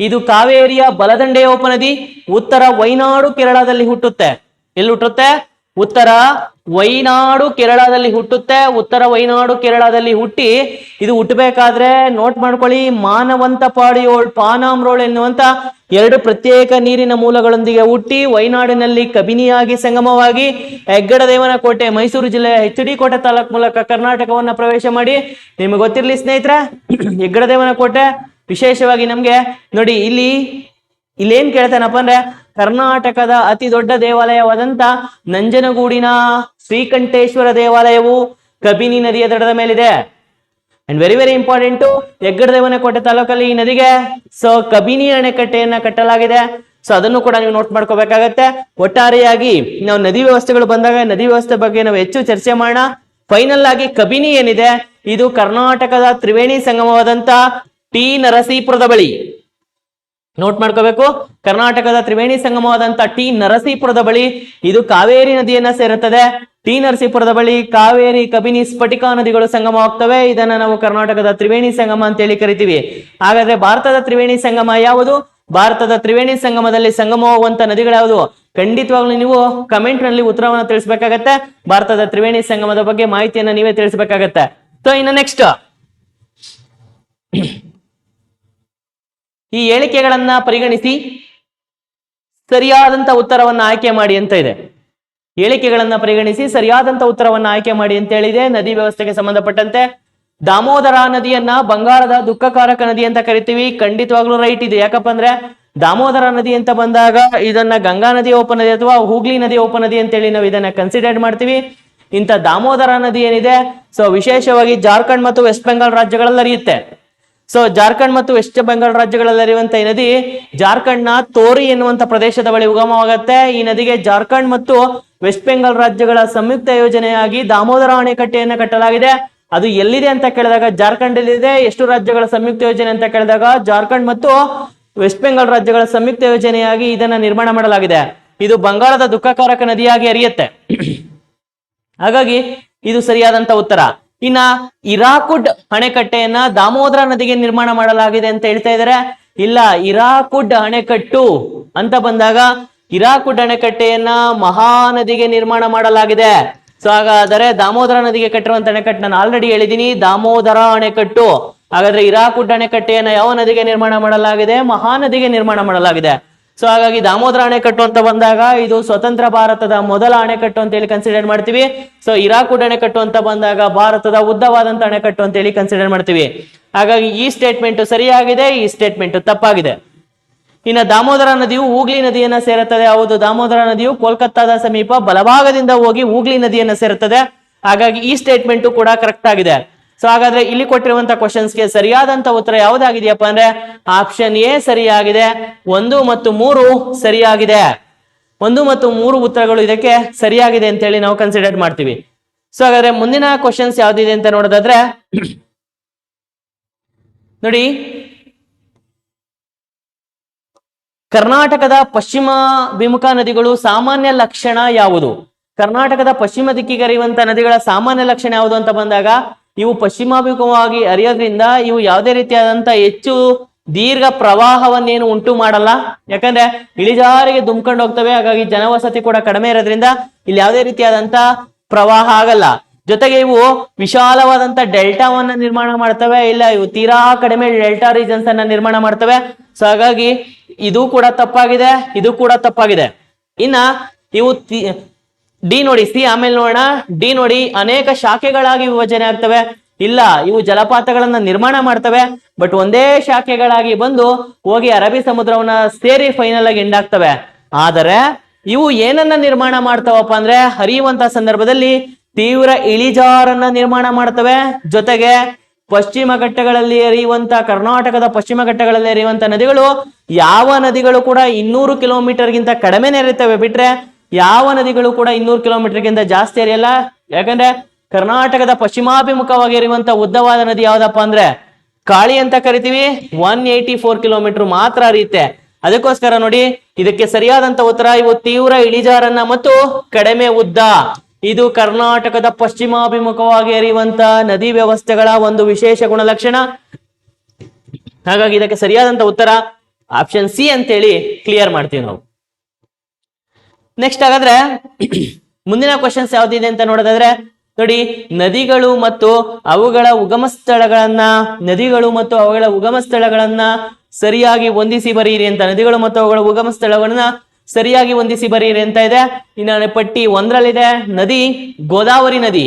ಇದು ಕಾವೇರಿಯ ಬಲದಂಡೆಯ ಉಪನದಿ. ಉತ್ತರ ವೈನಾಡು ಕೇರಳದಲ್ಲಿ ಹುಟ್ಟುತ್ತೆ. ಎಲ್ಲಿ ಹುಟ್ಟುತ್ತೆ? ಉತ್ತರ ವೈನಾಡು ಕೇರಳದಲ್ಲಿ ಹುಟ್ಟುತ್ತೆ. ಉತ್ತರ ವೈನಾಡು ಕೇರಳದಲ್ಲಿ ಹುಟ್ಟಿ ಇದು ಹುಟ್ಟಬೇಕಾದ್ರೆ ನೋಟ್ ಮಾಡ್ಕೊಳ್ಳಿ, ಮಾನವಂತ ಪಾಡಿಯೋಳ್ ಪಾನಾಮ್ರೋಳ್ ಎನ್ನುವಂತ 2 ಪ್ರತ್ಯೇಕ ನೀರಿನ ಮೂಲಗಳೊಂದಿಗೆ ಹುಟ್ಟಿ ವೈನಾಡಿನಲ್ಲಿ ಕಬಿನಿಯಾಗಿ ಸಂಗಮವಾಗಿ ಹೆಗ್ಗಡದೇವನ ಕೋಟೆ ಮೈಸೂರು ಜಿಲ್ಲೆಯ HD ಕೋಟೆ ತಾಲೂಕು ಮೂಲಕ ಕರ್ನಾಟಕವನ್ನ ಪ್ರವೇಶ ಮಾಡಿ. ನಿಮಗೆ ಗೊತ್ತಿರಲಿ ಸ್ನೇಹಿತರೆ, ಹೆಗ್ಗಡದೇವನ ಕೋಟೆ ವಿಶೇಷವಾಗಿ ನಮ್ಗೆ ನೋಡಿ ಇಲ್ಲೇನ್ ಕೇಳ್ತಾನಪ್ಪ ಅಂದ್ರೆ ಕರ್ನಾಟಕದ ಅತಿ ದೊಡ್ಡ ದೇವಾಲಯವಾದಂತ ನಂಜನಗೂಡಿನ ಶ್ರೀಕಂಠೇಶ್ವರ ದೇವಾಲಯವು ಕಬಿನಿ ನದಿಯ ದಡದ ಮೇಲಿದೆ. ಅಂಡ್ ವೆರಿ ವೆರಿ ಇಂಪಾರ್ಟೆಂಟ್, ಹೆಗ್ಗಡದೇವನ ಕೋಟೆ ತಾಲೂಕಲ್ಲಿ ಈ ನದಿಗೆ ಸೊ ಕಬಿನಿ ಅಣೆಕಟ್ಟೆಯನ್ನ ಕಟ್ಟಲಾಗಿದೆ. ಸೊ ಅದನ್ನು ಕೂಡ ನೀವು ನೋಟ್ ಮಾಡ್ಕೋಬೇಕಾಗತ್ತೆ. ಒಟ್ಟಾರೆಯಾಗಿ ನಾವು ನದಿ ವ್ಯವಸ್ಥೆಗಳು ಬಂದಾಗ ನದಿ ವ್ಯವಸ್ಥೆ ಬಗ್ಗೆ ನಾವು ಹೆಚ್ಚು ಚರ್ಚೆ ಮಾಡೋಣ. ಫೈನಲ್ ಆಗಿ ಕಬಿನಿ ಏನಿದೆ ಇದು ಕರ್ನಾಟಕದ ತ್ರಿವೇಣಿ ಸಂಗಮವಾದಂತ ಟಿ ನರಸೀಪುರದ ಬಳಿ. ನೋಟ್ ಮಾಡ್ಕೋಬೇಕು, ಕರ್ನಾಟಕದ ತ್ರಿವೇಣಿ ಸಂಗಮವಾದಂತ ಟಿ ನರಸೀಪುರದ ಬಳಿ ಇದು ಕಾವೇರಿ ನದಿಯನ್ನ ಸೇರುತ್ತದೆ. ಟಿ ನರಸೀಪುರದ ಬಳಿ ಕಾವೇರಿ, ಕಬಿನಿ, ಸ್ಫಟಿಕಾ ನದಿಗಳು ಸಂಗಮವಾಗ್ತವೆ. ಇದನ್ನ ನಾವು ಕರ್ನಾಟಕದ ತ್ರಿವೇಣಿ ಸಂಗಮ ಅಂತ ಹೇಳಿ ಕರಿತೀವಿ. ಹಾಗಾದ್ರೆ ಭಾರತದ ತ್ರಿವೇಣಿ ಸಂಗಮ ಯಾವುದು? ಭಾರತದ ತ್ರಿವೇಣಿ ಸಂಗಮದಲ್ಲಿ ಸಂಗಮವಾಗುವಂತ ನದಿಗಳು ಯಾವುದು? ಖಂಡಿತವಾಗ್ಲೂ ನೀವು ಕಮೆಂಟ್ ನಲ್ಲಿ ಉತ್ತರವನ್ನು ತಿಳಿಸಬೇಕಾಗತ್ತೆ. ಭಾರತದ ತ್ರಿವೇಣಿ ಸಂಗಮದ ಬಗ್ಗೆ ಮಾಹಿತಿಯನ್ನ ನೀವೇ ತಿಳಿಸಬೇಕಾಗತ್ತೆ. ಸೊ ಇನ್ನು ನೆಕ್ಸ್ಟ್, ಈ ಹೇಳಿಕೆಗಳನ್ನ ಪರಿಗಣಿಸಿ ಸರಿಯಾದಂತ ಉತ್ತರವನ್ನ ಆಯ್ಕೆ ಮಾಡಿ ಅಂತ ಇದೆ. ಹೇಳಿಕೆಗಳನ್ನ ಪರಿಗಣಿಸಿ ಸರಿಯಾದಂತ ಉತ್ತರವನ್ನ ಆಯ್ಕೆ ಮಾಡಿ ಅಂತ ಹೇಳಿದೆ. ನದಿ ವ್ಯವಸ್ಥೆಗೆ ಸಂಬಂಧಪಟ್ಟಂತೆ ದಾಮೋದರ ನದಿಯನ್ನ ಬಂಗಾಳದ ದುಃಖಕಾರಕ ನದಿ ಅಂತ ಕರಿತೀವಿ. ಖಂಡಿತವಾಗ್ಲೂ ರೈಟ್ ಇದೆ. ಯಾಕಪ್ಪ ಅಂದ್ರೆ ದಾಮೋದರ ನದಿ ಅಂತ ಬಂದಾಗ ಇದನ್ನ ಗಂಗಾ ನದಿಯ ಉಪನದಿ ಅಥವಾ ಹೂಗ್ಲಿ ನದಿಯ ಉಪನದಿ ಅಂತೇಳಿ ನಾವು ಇದನ್ನ ಕನ್ಸಿಡರ್ ಮಾಡ್ತೀವಿ. ಇಂಥ ದಾಮೋದರ ನದಿ ಏನಿದೆ ಸೊ ವಿಶೇಷವಾಗಿ ಜಾರ್ಖಂಡ್ ಮತ್ತು ವೆಸ್ಟ್ ಬೆಂಗಾಲ್ ರಾಜ್ಯಗಳಲ್ಲಿ ಹರಿಯುತ್ತೆ. ಸೊ ಜಾರ್ಖಂಡ್ ಮತ್ತು ವೆಸ್ಟ್ ಬೆಂಗಾಲ್ ರಾಜ್ಯಗಳಲ್ಲಿ ಹರಿಯುವಂತ ಈ ನದಿ ಜಾರ್ಖಂಡ್ ನ ತೋರಿ ಎನ್ನುವಂತ ಪ್ರದೇಶದ ಬಳಿ ಉಗಮವಾಗುತ್ತೆ. ಈ ನದಿಗೆ ಜಾರ್ಖಂಡ್ ಮತ್ತು ವೆಸ್ಟ್ ಬೆಂಗಾಲ್ ರಾಜ್ಯಗಳ ಸಂಯುಕ್ತ ಯೋಜನೆಯಾಗಿ ದಾಮೋದರ ಅಣೆಕಟ್ಟೆಯನ್ನ ಕಟ್ಟಲಾಗಿದೆ. ಅದು ಎಲ್ಲಿದೆ ಅಂತ ಕೇಳಿದಾಗ ಜಾರ್ಖಂಡ್ ಇದೆ. ಎಷ್ಟು ರಾಜ್ಯಗಳ ಸಂಯುಕ್ತ ಯೋಜನೆ ಅಂತ ಕೇಳಿದಾಗ ಜಾರ್ಖಂಡ್ ಮತ್ತು ವೆಸ್ಟ್ ಬೆಂಗಾಲ್ ರಾಜ್ಯಗಳ ಸಂಯುಕ್ತ ಯೋಜನೆಯಾಗಿ ಇದನ್ನ ನಿರ್ಮಾಣ ಮಾಡಲಾಗಿದೆ. ಇದು ಬಂಗಾಳದ ದುಃಖಕಾರಕ ನದಿಯಾಗಿ ಹರಿಯುತ್ತೆ. ಹಾಗಾಗಿ ಇದು ಸರಿಯಾದಂತ ಉತ್ತರ. ಇನ್ನ ಹಿರಾಕುಡ್ ಅಣೆಕಟ್ಟೆಯನ್ನ ದಾಮೋದರ ನದಿಗೆ ನಿರ್ಮಾಣ ಮಾಡಲಾಗಿದೆ ಅಂತ ಹೇಳ್ತಾ ಇದ್ದಾರೆ. ಇಲ್ಲ, ಹಿರಾಕುಡ್ ಅಣೆಕಟ್ಟು ಅಂತ ಬಂದಾಗ ಹಿರಾಕುಡ್ ಅಣೆಕಟ್ಟೆಯನ್ನ ಮಹಾನದಿಗೆ ನಿರ್ಮಾಣ ಮಾಡಲಾಗಿದೆ. ಸೊ ಹಾಗಾದರೆ ದಾಮೋದರ ನದಿಗೆ ಕಟ್ಟಿರುವಂತ ಅಣೆಕಟ್ಟು ನಾನು ಆಲ್ರೆಡಿ ಹೇಳಿದ್ದೀನಿ, ದಾಮೋದರ ಅಣೆಕಟ್ಟು. ಹಾಗಾದ್ರೆ ಹಿರಾಕುಡ್ ಅಣೆಕಟ್ಟೆಯನ್ನ ಯಾವ ನದಿಗೆ ನಿರ್ಮಾಣ ಮಾಡಲಾಗಿದೆ? ಮಹಾನದಿಗೆ ನಿರ್ಮಾಣ ಮಾಡಲಾಗಿದೆ. ಸೊ ಹಾಗಾಗಿ ದಾಮೋದರ ಅಣೆಕಟ್ಟು ಅಂತ ಬಂದಾಗ ಇದು ಸ್ವತಂತ್ರ ಭಾರತದ ಮೊದಲ ಅಣೆಕಟ್ಟು ಅಂತ ಹೇಳಿ ಕನ್ಸಿಡರ್ ಮಾಡ್ತೀವಿ. ಸೊ ಹಿರಾಕುಡ್ ಅಣೆಕಟ್ಟು ಅಂತ ಬಂದಾಗ ಭಾರತದ ಉದ್ದವಾದಂತ ಅಣೆಕಟ್ಟು ಅಂತ ಹೇಳಿ ಕನ್ಸಿಡರ್ ಮಾಡ್ತೀವಿ. ಹಾಗಾಗಿ ಈ ಸ್ಟೇಟ್ಮೆಂಟ್ ಸರಿಯಾಗಿದೆ, ಈ ಸ್ಟೇಟ್ಮೆಂಟ್ ತಪ್ಪಾಗಿದೆ. ಇನ್ನು ದಾಮೋದರ ನದಿಯು ಹೂಗ್ಲಿ ನದಿಯನ್ನ ಸೇರುತ್ತದೆ. ಹೌದು, ದಾಮೋದರ ನದಿಯು ಕೋಲ್ಕತ್ತಾದ ಸಮೀಪ ಬಲಭಾಗದಿಂದ ಹೋಗಿ ಹೂಗ್ಲಿ ನದಿಯನ್ನ ಸೇರುತ್ತದೆ. ಹಾಗಾಗಿ ಈ ಸ್ಟೇಟ್ಮೆಂಟ್ ಕೂಡ ಕರೆಕ್ಟ್ ಆಗಿದೆ. ಸೊ ಹಾಗಾದ್ರೆ ಇಲ್ಲಿ ಕೊಟ್ಟಿರುವಂತ ಕ್ವಶನ್ಸ್ಗೆ ಸರಿಯಾದಂತ ಉತ್ತರ ಯಾವುದಾಗಿದೆಯಪ್ಪ ಅಂದ್ರೆ ಆಪ್ಷನ್ ಎ ಸರಿಯಾಗಿದೆ. 1 ಮತ್ತು 3 ಸರಿಯಾಗಿದೆ. 1 ಮತ್ತು 3 ಉತ್ತರಗಳು ಇದಕ್ಕೆ ಸರಿಯಾಗಿದೆ ಅಂತ ಹೇಳಿ ನಾವು ಕನ್ಸಿಡರ್ ಮಾಡ್ತೀವಿ. ಸೊ ಹಾಗಾದ್ರೆ ಮುಂದಿನ ಕ್ವಶನ್ಸ್ ಯಾವ್ದಿದೆ ಅಂತ ನೋಡೋದಾದ್ರೆ ನೋಡಿ, ಕರ್ನಾಟಕದ ಪಶ್ಚಿಮಾಭಿಮುಖ ನದಿಗಳು ಸಾಮಾನ್ಯ ಲಕ್ಷಣ ಯಾವುದು? ಕರ್ನಾಟಕದ ಪಶ್ಚಿಮ ದಿಕ್ಕಿಗೆ ಹರಿಯುವಂತ ನದಿಗಳ ಸಾಮಾನ್ಯ ಲಕ್ಷಣ ಯಾವುದು ಅಂತ ಬಂದಾಗ ಇವು ಪಶ್ಚಿಮಾಭಿಮುಖವಾಗಿ ಹರಿಯೋದ್ರಿಂದ ಇವು ಯಾವುದೇ ರೀತಿಯಾದಂತ ಹೆಚ್ಚು ದೀರ್ಘ ಪ್ರವಾಹವನ್ನೇನು ಉಂಟು ಮಾಡಲ್ಲ. ಯಾಕಂದ್ರೆ ಇಳಿಜಾರಿಗೆ ದುಮ್ಕೊಂಡು ಹೋಗ್ತವೆ. ಹಾಗಾಗಿ ಜನವಸತಿ ಕೂಡ ಕಡಿಮೆ ಇರೋದ್ರಿಂದ ಇಲ್ಲಿ ಯಾವುದೇ ರೀತಿಯಾದಂತ ಪ್ರವಾಹ ಆಗಲ್ಲ. ಜೊತೆಗೆ ಇವು ವಿಶಾಲವಾದಂತ ಡೆಲ್ಟಾವನ್ನ ನಿರ್ಮಾಣ ಮಾಡ್ತವೆ. ಇಲ್ಲ, ಇವು ತೀರಾ ಕಡಿಮೆ ಡೆಲ್ಟಾ ರೀಜನ್ಸ್ ಅನ್ನ ನಿರ್ಮಾಣ ಮಾಡ್ತವೆ. ಸೊ ಹಾಗಾಗಿ ಇದು ಕೂಡ ತಪ್ಪಾಗಿದೆ, ಇದು ಕೂಡ ತಪ್ಪಾಗಿದೆ. ಇನ್ನ ಇವು ಡಿ ನೋಡಿ, ಸಿ ಆಮೇಲೆ ನೋಡೋಣ. ಡಿ ನೋಡಿ, ಅನೇಕ ಶಾಖೆಗಳಾಗಿ ವಿಭಜನೆ ಆಗ್ತವೆ. ಇಲ್ಲ, ಇವು ಜಲಪಾತಗಳನ್ನ ನಿರ್ಮಾಣ ಮಾಡ್ತವೆ, ಬಟ್ ಒಂದೇ ಶಾಖೆಗಳಾಗಿ ಬಂದು ಹೋಗಿ ಅರಬ್ಬಿ ಸಮುದ್ರವನ್ನ ಸೇರಿ ಫೈನಲ್ ಆಗಿ ಎಂಡ್ ಆಗ್ತವೆ. ಆದರೆ ಇವು ಏನನ್ನ ನಿರ್ಮಾಣ ಮಾಡ್ತಾವಪ್ಪ ಅಂದ್ರೆ ಹರಿಯುವಂತ ಸಂದರ್ಭದಲ್ಲಿ ತೀವ್ರ ಇಳಿಜಾರನ್ನ ನಿರ್ಮಾಣ ಮಾಡ್ತವೆ. ಜೊತೆಗೆ ಪಶ್ಚಿಮ ಘಟ್ಟಗಳಲ್ಲಿ ಹರಿಯುವಂತ ಕರ್ನಾಟಕದ ಪಶ್ಚಿಮ ಘಟ್ಟಗಳಲ್ಲಿ ಹರಿಯುವಂತ ನದಿಗಳು ಯಾವ ನದಿಗಳು ಕೂಡ 200 ಕಿಲೋಮೀಟರ್ಗಿಂತ ಕಡಿಮೆನೇ ಹರಿತವೆ. ಬಿಟ್ರೆ ಯಾವ ನದಿಗಳು ಕೂಡ 200 ಕಿಲೋಮೀಟರ್ಗಿಂತ ಜಾಸ್ತಿ ಹರಿಯಲ್ಲ. ಯಾಕಂದ್ರೆ ಕರ್ನಾಟಕದ ಪಶ್ಚಿಮಾಭಿಮುಖವಾಗಿ ಹರಿಯುವಂತ ಉದ್ದವಾದ ನದಿ ಯಾವ್ದಪ್ಪ ಅಂದ್ರೆ ಕಾಳಿ ಅಂತ ಕರಿತೀವಿ. 184 ಕಿಲೋಮೀಟರ್ ಮಾತ್ರ ಹರಿಯುತ್ತೆ. ಅದಕ್ಕೋಸ್ಕರ ನೋಡಿ, ಇದಕ್ಕೆ ಸರಿಯಾದಂತ ಉತ್ತರ ಇವು ತೀವ್ರ ಇಳಿಜಾರನ್ನ ಮತ್ತು ಕಡಿಮೆ ಉದ್ದ. ಇದು ಕರ್ನಾಟಕದ ಪಶ್ಚಿಮಾಭಿಮುಖವಾಗಿ ಹರಿಯುವಂತ ನದಿ ವ್ಯವಸ್ಥೆಗಳ ಒಂದು ವಿಶೇಷ ಗುಣಲಕ್ಷಣ. ಹಾಗಾಗಿ ಇದಕ್ಕೆ ಸರಿಯಾದಂತ ಉತ್ತರ ಆಪ್ಷನ್ ಸಿ ಅಂತೇಳಿ ಕ್ಲಿಯರ್ ಮಾಡ್ತೀವಿ ನಾವು. ನೆಕ್ಸ್ಟ್ ಹಾಗಾದ್ರೆ ಮುಂದಿನ ಕ್ವಶನ್ಸ್ ಯಾವ್ದಿದೆ ಅಂತ ನೋಡೋದಾದ್ರೆ ನೋಡಿ, ನದಿಗಳು ಮತ್ತು ಅವುಗಳ ಉಗಮ ಸ್ಥಳಗಳನ್ನ ಸರಿಯಾಗಿ ಹೊಂದಿಸಿ ಬರೀರಿ ಅಂತ. ನದಿಗಳು ಮತ್ತು ಅವುಗಳ ಉಗಮ ಸ್ಥಳಗಳನ್ನ ಸರಿಯಾಗಿ ಹೊಂದಿಸಿ ಬರೀರಿ ಅಂತ ಇದೆ. ಇನ್ನು ಪಟ್ಟಿ 1ರಲ್ಲಿದೆ ನದಿ ಗೋದಾವರಿ ನದಿ.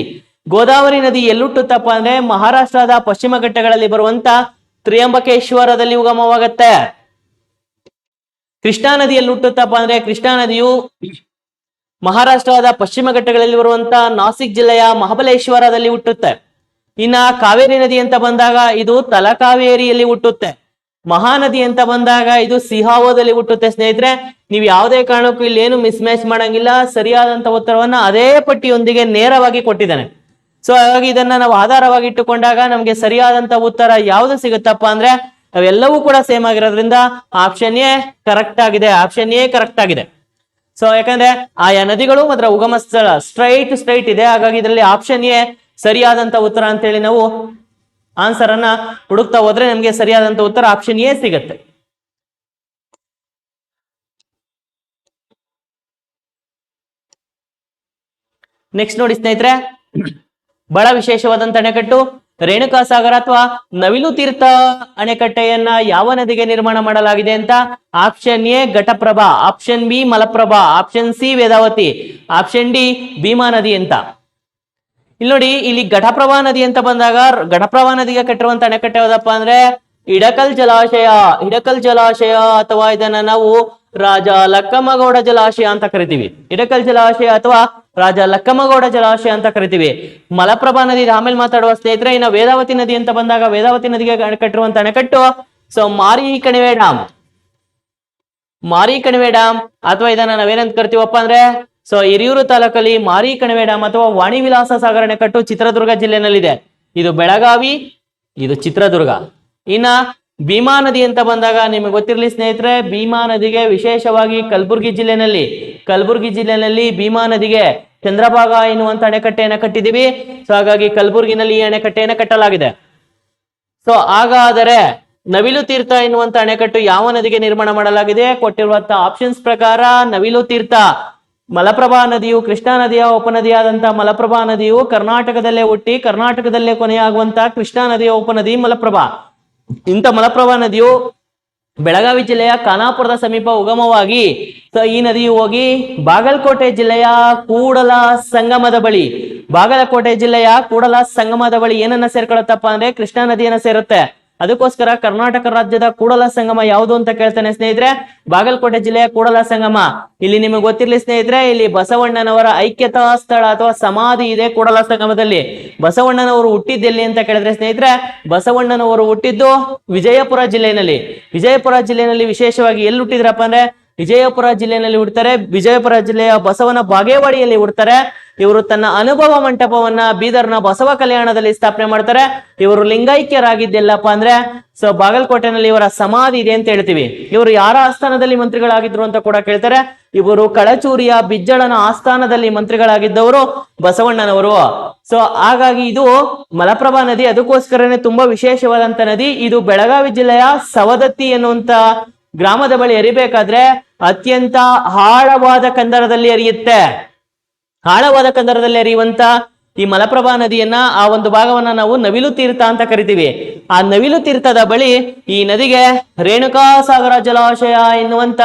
ಗೋದಾವರಿ ನದಿ ಎಲ್ಲುಟ್ಟುತ್ತಪ್ಪ ಅಂದ್ರೆ ಮಹಾರಾಷ್ಟ್ರದ ಪಶ್ಚಿಮ ಘಟ್ಟಗಳಲ್ಲಿ ಬರುವಂತ ತ್ರಿಯಂಬಕೇಶ್ವರದಲ್ಲಿ ಉಗಮವಾಗತ್ತೆ. ಕೃಷ್ಣಾ ನದಿ ಎಲ್ಲುಟ್ಟುತ್ತಪ್ಪ ಅಂದ್ರೆ ಕೃಷ್ಣಾ ನದಿಯು ಮಹಾರಾಷ್ಟ್ರದ ಪಶ್ಚಿಮ ಘಟ್ಟಗಳಲ್ಲಿ ಬರುವಂತ ನಾಸಿಕ್ ಜಿಲ್ಲೆಯ ಮಹಾಬಲೇಶ್ವರದಲ್ಲಿ ಹುಟ್ಟುತ್ತೆ. ಇನ್ನ ಕಾವೇರಿ ನದಿ ಅಂತ ಬಂದಾಗ ಇದು ತಲಕಾವೇರಿಯಲ್ಲಿ ಹುಟ್ಟುತ್ತೆ. ಮಹಾನದಿ ಅಂತ ಬಂದಾಗ ಇದು ಸಿಹಾವೋದಲ್ಲಿ ಹುಟ್ಟುತ್ತೆ. ಸ್ನೇಹಿತರೆ, ನೀವು ಯಾವುದೇ ಕಾರಣಕ್ಕೂ ಇಲ್ಲಿ ಏನು ಮಿಸ್ ಮ್ಯಾಚ್ ಮಾಡಂಗಿಲ್ಲ. ಸರಿಯಾದಂತ ಉತ್ತರವನ್ನ ಅದೇ ಪಟ್ಟಿಯೊಂದಿಗೆ ನೇರವಾಗಿ ಕೊಟ್ಟಿದ್ದಾನೆ. ಸೊ ಹಾಗಾಗಿ ಇದನ್ನ ನಾವು ಆಧಾರವಾಗಿ ಇಟ್ಟುಕೊಂಡಾಗ ನಮ್ಗೆ ಸರಿಯಾದಂತ ಉತ್ತರ ಯಾವ್ದು ಸಿಗುತ್ತಪ್ಪ ಅಂದ್ರೆ ಅವೆಲ್ಲವೂ ಕೂಡ ಸೇಮ್ ಆಗಿರೋದ್ರಿಂದ ಆಪ್ಷನ್ ಎ ಕರೆಕ್ಟ್ ಆಗಿದೆ. ಆಪ್ಷನ್ ಎ ಕರೆಕ್ಟ್ ಆಗಿದೆ. ಸೊ ಯಾಕಂದ್ರೆ ಆಯಾ ನದಿಗಳು ಮಾತ್ರ ಉಗಮ ಸ್ಥಳ ಸ್ಟ್ರೈಟ್ ಇದೆ. ಹಾಗಾಗಿ ಇದರಲ್ಲಿ ಆಪ್ಷನ್ ಎ ಸರಿಯಾದಂತ ಉತ್ತರ ಅಂತೇಳಿ ನಾವು ಆನ್ಸರ್ ಅನ್ನ ಹುಡುಕ್ತಾ ಹೋದ್ರೆ ನಮ್ಗೆ ಸರಿಯಾದಂತ ಉತ್ತರ ಆಪ್ಷನ್ ಎ ಸಿಗುತ್ತೆ. ನೆಕ್ಸ್ಟ್ ನೋಡಿ ಸ್ನೇಹಿತರೆ, ಬಹಳ ವಿಶೇಷವಾದಂತ ಅಣೆಕಟ್ಟು ರೇಣುಕಾ ಸಾಗರ ಅಥವಾ ನವಿಲು ತೀರ್ಥ ಅಣೆಕಟ್ಟೆಯನ್ನ ಯಾವ ನದಿಗೆ ನಿರ್ಮಾಣ ಮಾಡಲಾಗಿದೆ ಅಂತ. Option A Ghataprabha, option B Malaprabha, option C Vedavati, option D Bhima ನದಿ ಅಂತ. ಇಲ್ಲಿ ನೋಡಿ, ಇಲ್ಲಿ ಘಟಪ್ರಭಾ ನದಿ ಅಂತ ಬಂದಾಗ ಘಟಪ್ರಭಾ ನದಿಗೆ ಕಟ್ಟಿರುವಂತ ಅಣೆಕಟ್ಟೆ ಯಾವ್ದಪ್ಪ ಅಂದ್ರೆ ಇಡಕಲ್ ಜಲಾಶಯ. ಇಡಕಲ್ ಜಲಾಶಯ ಅಥವಾ ಇದನ್ನ ನಾವು ರಾಜ ಲಕ್ಕಮ್ಮಗೌಡ ಜಲಾಶಯ ಅಂತ ಕರಿತೀವಿ. ಇಡಕಲ್ ಜಲಾಶಯ ಅಥವಾ ರಾಜ ಲಕ್ಕಮ್ಮಗೌಡ ಜಲಾಶಯ ಅಂತ ಕರಿತೀವಿ. ಮಲಪ್ರಭಾ ನದಿ ಆಮೇಲೆ ಮಾತಾಡುವ ಸ್ನೇಹಿತರೆ. ಇನ್ನು ವೇದಾವತಿ ನದಿ ಅಂತ ಬಂದಾಗ ವೇದಾವತಿ ನದಿಗೆ ಕಟ್ಟಿರುವಂತ ಅಣೆಕಟ್ಟು ಸೊ ಮಾರಿ ಕಣಿವೆ ಡ್ಯಾಮ್. ಮಾರಿ ಕಣಿವೆ ಡ್ಯಾಮ್ ಅಥವಾ ಇದನ್ನ ನಾವೇನಂತ ಕರಿತೀವಪ್ಪ ಅಂದ್ರೆ ಸೊ ಹಿರಿಯೂರು ತಾಲೂಕಲ್ಲಿ ಮಾರಿ ಕಣಿವೆ ಡ್ಯಾಮ್ ಅಥವಾ ವಾಣಿ ವಿಲಾಸ ಸಾಗರ ಅಣೆಕಟ್ಟು ಚಿತ್ರದುರ್ಗ ಜಿಲ್ಲೆನಲ್ಲಿದೆ. ಇದು ಬೆಳಗಾವಿ, ಇದು ಚಿತ್ರದುರ್ಗ. ಇನ್ನ ಭೀಮಾ ನದಿ ಅಂತ ಬಂದಾಗ ನಿಮಗೆ ಗೊತ್ತಿರಲಿ ಸ್ನೇಹಿತರೆ, ಭೀಮಾ ನದಿಗೆ ವಿಶೇಷವಾಗಿ ಕಲಬುರಗಿ ಜಿಲ್ಲೆನಲ್ಲಿ ಭೀಮಾ ನದಿಗೆ ಚಂದ್ರಭಾಗ ಎನ್ನುವಂತ ಅಣೆಕಟ್ಟೆಯನ್ನ ಕಟ್ಟಿದೀವಿ. ಸೊ ಹಾಗಾಗಿ ಕಲಬುರಗಿನಲ್ಲಿ ಈ ಅಣೆಕಟ್ಟೆಯನ್ನ ಕಟ್ಟಲಾಗಿದೆ. ಸೊ ಹಾಗಾದರೆ ನವಿಲು ತೀರ್ಥ ಎನ್ನುವಂತ ಅಣೆಕಟ್ಟು ಯಾವ ನದಿಗೆ ನಿರ್ಮಾಣ ಮಾಡಲಾಗಿದೆ? ಕೊಟ್ಟಿರುವಂತಹ ಆಪ್ಷನ್ಸ್ ಪ್ರಕಾರ ನವಿಲು ತೀರ್ಥ ಮಲಪ್ರಭಾ ನದಿಯು ಕೃಷ್ಣಾ ನದಿಯ ಉಪನದಿಯಾದಂತ ಮಲಪ್ರಭಾ ನದಿಯು ಕರ್ನಾಟಕದಲ್ಲೇ ಹುಟ್ಟಿ ಕರ್ನಾಟಕದಲ್ಲೇ ಕೊನೆಯಾಗುವಂತ ಕೃಷ್ಣಾ ನದಿಯ ಉಪನದಿ ಮಲಪ್ರಭಾ. ಇಂಥ ಮಲಪ್ರಭಾ ನದಿಯು ಬೆಳಗಾವಿ ಜಿಲ್ಲೆಯ ಖಾನಾಪುರದ ಸಮೀಪ ಉಗಮವಾಗಿ ಈ ನದಿಯು ಹೋಗಿ ಬಾಗಲಕೋಟೆ ಜಿಲ್ಲೆಯ ಕೂಡಲ ಸಂಗಮದ ಬಳಿ ಏನನ್ನ ಸೇರ್ಕೊಳ್ಳುತ್ತಪ್ಪ ಅಂದ್ರೆ ಕೃಷ್ಣಾ ನದಿಯನ್ನ ಸೇರುತ್ತೆ. ಅದಕ್ಕೋಸ್ಕರ ಕರ್ನಾಟಕ ರಾಜ್ಯದ ಕೂಡಲ ಸಂಗಮ ಯಾವುದು ಅಂತ ಕೇಳ್ತಾನೆ ಸ್ನೇಹಿತರೆ. ಬಾಗಲಕೋಟೆ ಜಿಲ್ಲೆಯ ಕೂಡಲ ಸಂಗಮ. ಇಲ್ಲಿ ನಿಮಗೆ ಗೊತ್ತಿರ್ಲಿ ಸ್ನೇಹಿತರೆ, ಇಲ್ಲಿ ಬಸವಣ್ಣನವರ ಐಕ್ಯತಾ ಸ್ಥಳ ಅಥವಾ ಸಮಾಧಿ ಇದೆ ಕೂಡಲ ಸಂಗಮದಲ್ಲಿ. ಬಸವಣ್ಣನವರು ಹುಟ್ಟಿದ್ದೆಲ್ಲಿ ಅಂತ ಕೇಳಿದ್ರೆ ಸ್ನೇಹಿತರೆ, ಬಸವಣ್ಣನವರು ಹುಟ್ಟಿದ್ದು ವಿಜಯಪುರ ಜಿಲ್ಲೆಯಲ್ಲಿ ವಿಶೇಷವಾಗಿ ಎಲ್ಲಿ ಹುಟ್ಟಿದ್ರಪ್ಪ ಅಂದ್ರೆ ವಿಜಯಪುರ ಜಿಲ್ಲೆಯಲ್ಲಿ ಹುಡ್ತಾರೆ. ವಿಜಯಪುರ ಜಿಲ್ಲೆಯ ಬಸವನ ಬಾಗೇವಾಡಿಯಲ್ಲಿ ಹುಡ್ತಾರೆ. ಇವರು ತನ್ನ ಅನುಭವ ಮಂಟಪವನ್ನ ಬೀದರ್ನ ಬಸವ ಕಲ್ಯಾಣದಲ್ಲಿ ಸ್ಥಾಪನೆ ಮಾಡ್ತಾರೆ. ಇವರು ಲಿಂಗೈಕ್ಯರಾಗಿದ್ದೆಲ್ಲಪ್ಪ ಅಂದ್ರೆ ಸೊ ಬಾಗಲಕೋಟೆನಲ್ಲಿ ಇವರ ಸಮಾಧಿ ಇದೆ ಅಂತ ಹೇಳ್ತೀವಿ. ಇವರು ಯಾರ ಆಸ್ಥಾನದಲ್ಲಿ ಮಂತ್ರಿಗಳಾಗಿದ್ರು ಅಂತ ಕೂಡ ಕೇಳ್ತಾರೆ. ಇವರು ಕಳಚೂರಿಯ ಬಿಜ್ಜಳನ ಆಸ್ಥಾನದಲ್ಲಿ ಮಂತ್ರಿಗಳಾಗಿದ್ದವರು ಬಸವಣ್ಣನವರು. ಸೊ ಹಾಗಾಗಿ ಇದು ಮಲಪ್ರಭಾ ನದಿ. ಅದಕ್ಕೋಸ್ಕರನೇ ತುಂಬಾ ವಿಶೇಷವಾದಂತ ನದಿ. ಇದು ಬೆಳಗಾವಿ ಜಿಲ್ಲೆಯ ಸವದತ್ತಿ ಎನ್ನುವಂತ ಗ್ರಾಮದ ಬಳಿ ಹರಿಬೇಕಾದ್ರೆ ಅತ್ಯಂತ ಆಳವಾದ ಕಂದರದಲ್ಲಿ ಹರಿಯುವಂತ ಈ ಮಲಪ್ರಭಾ ನದಿಯನ್ನ ಆ ಒಂದು ಭಾಗವನ್ನ ನಾವು ನವಿಲು ತೀರ್ಥ ಅಂತ ಕರಿತೀವಿ. ಆ ನವಿಲು ತೀರ್ಥದ ಬಳಿ ಈ ನದಿಗೆ ರೇಣುಕಾ ಸಾಗರ ಜಲಾಶಯ ಎನ್ನುವಂತ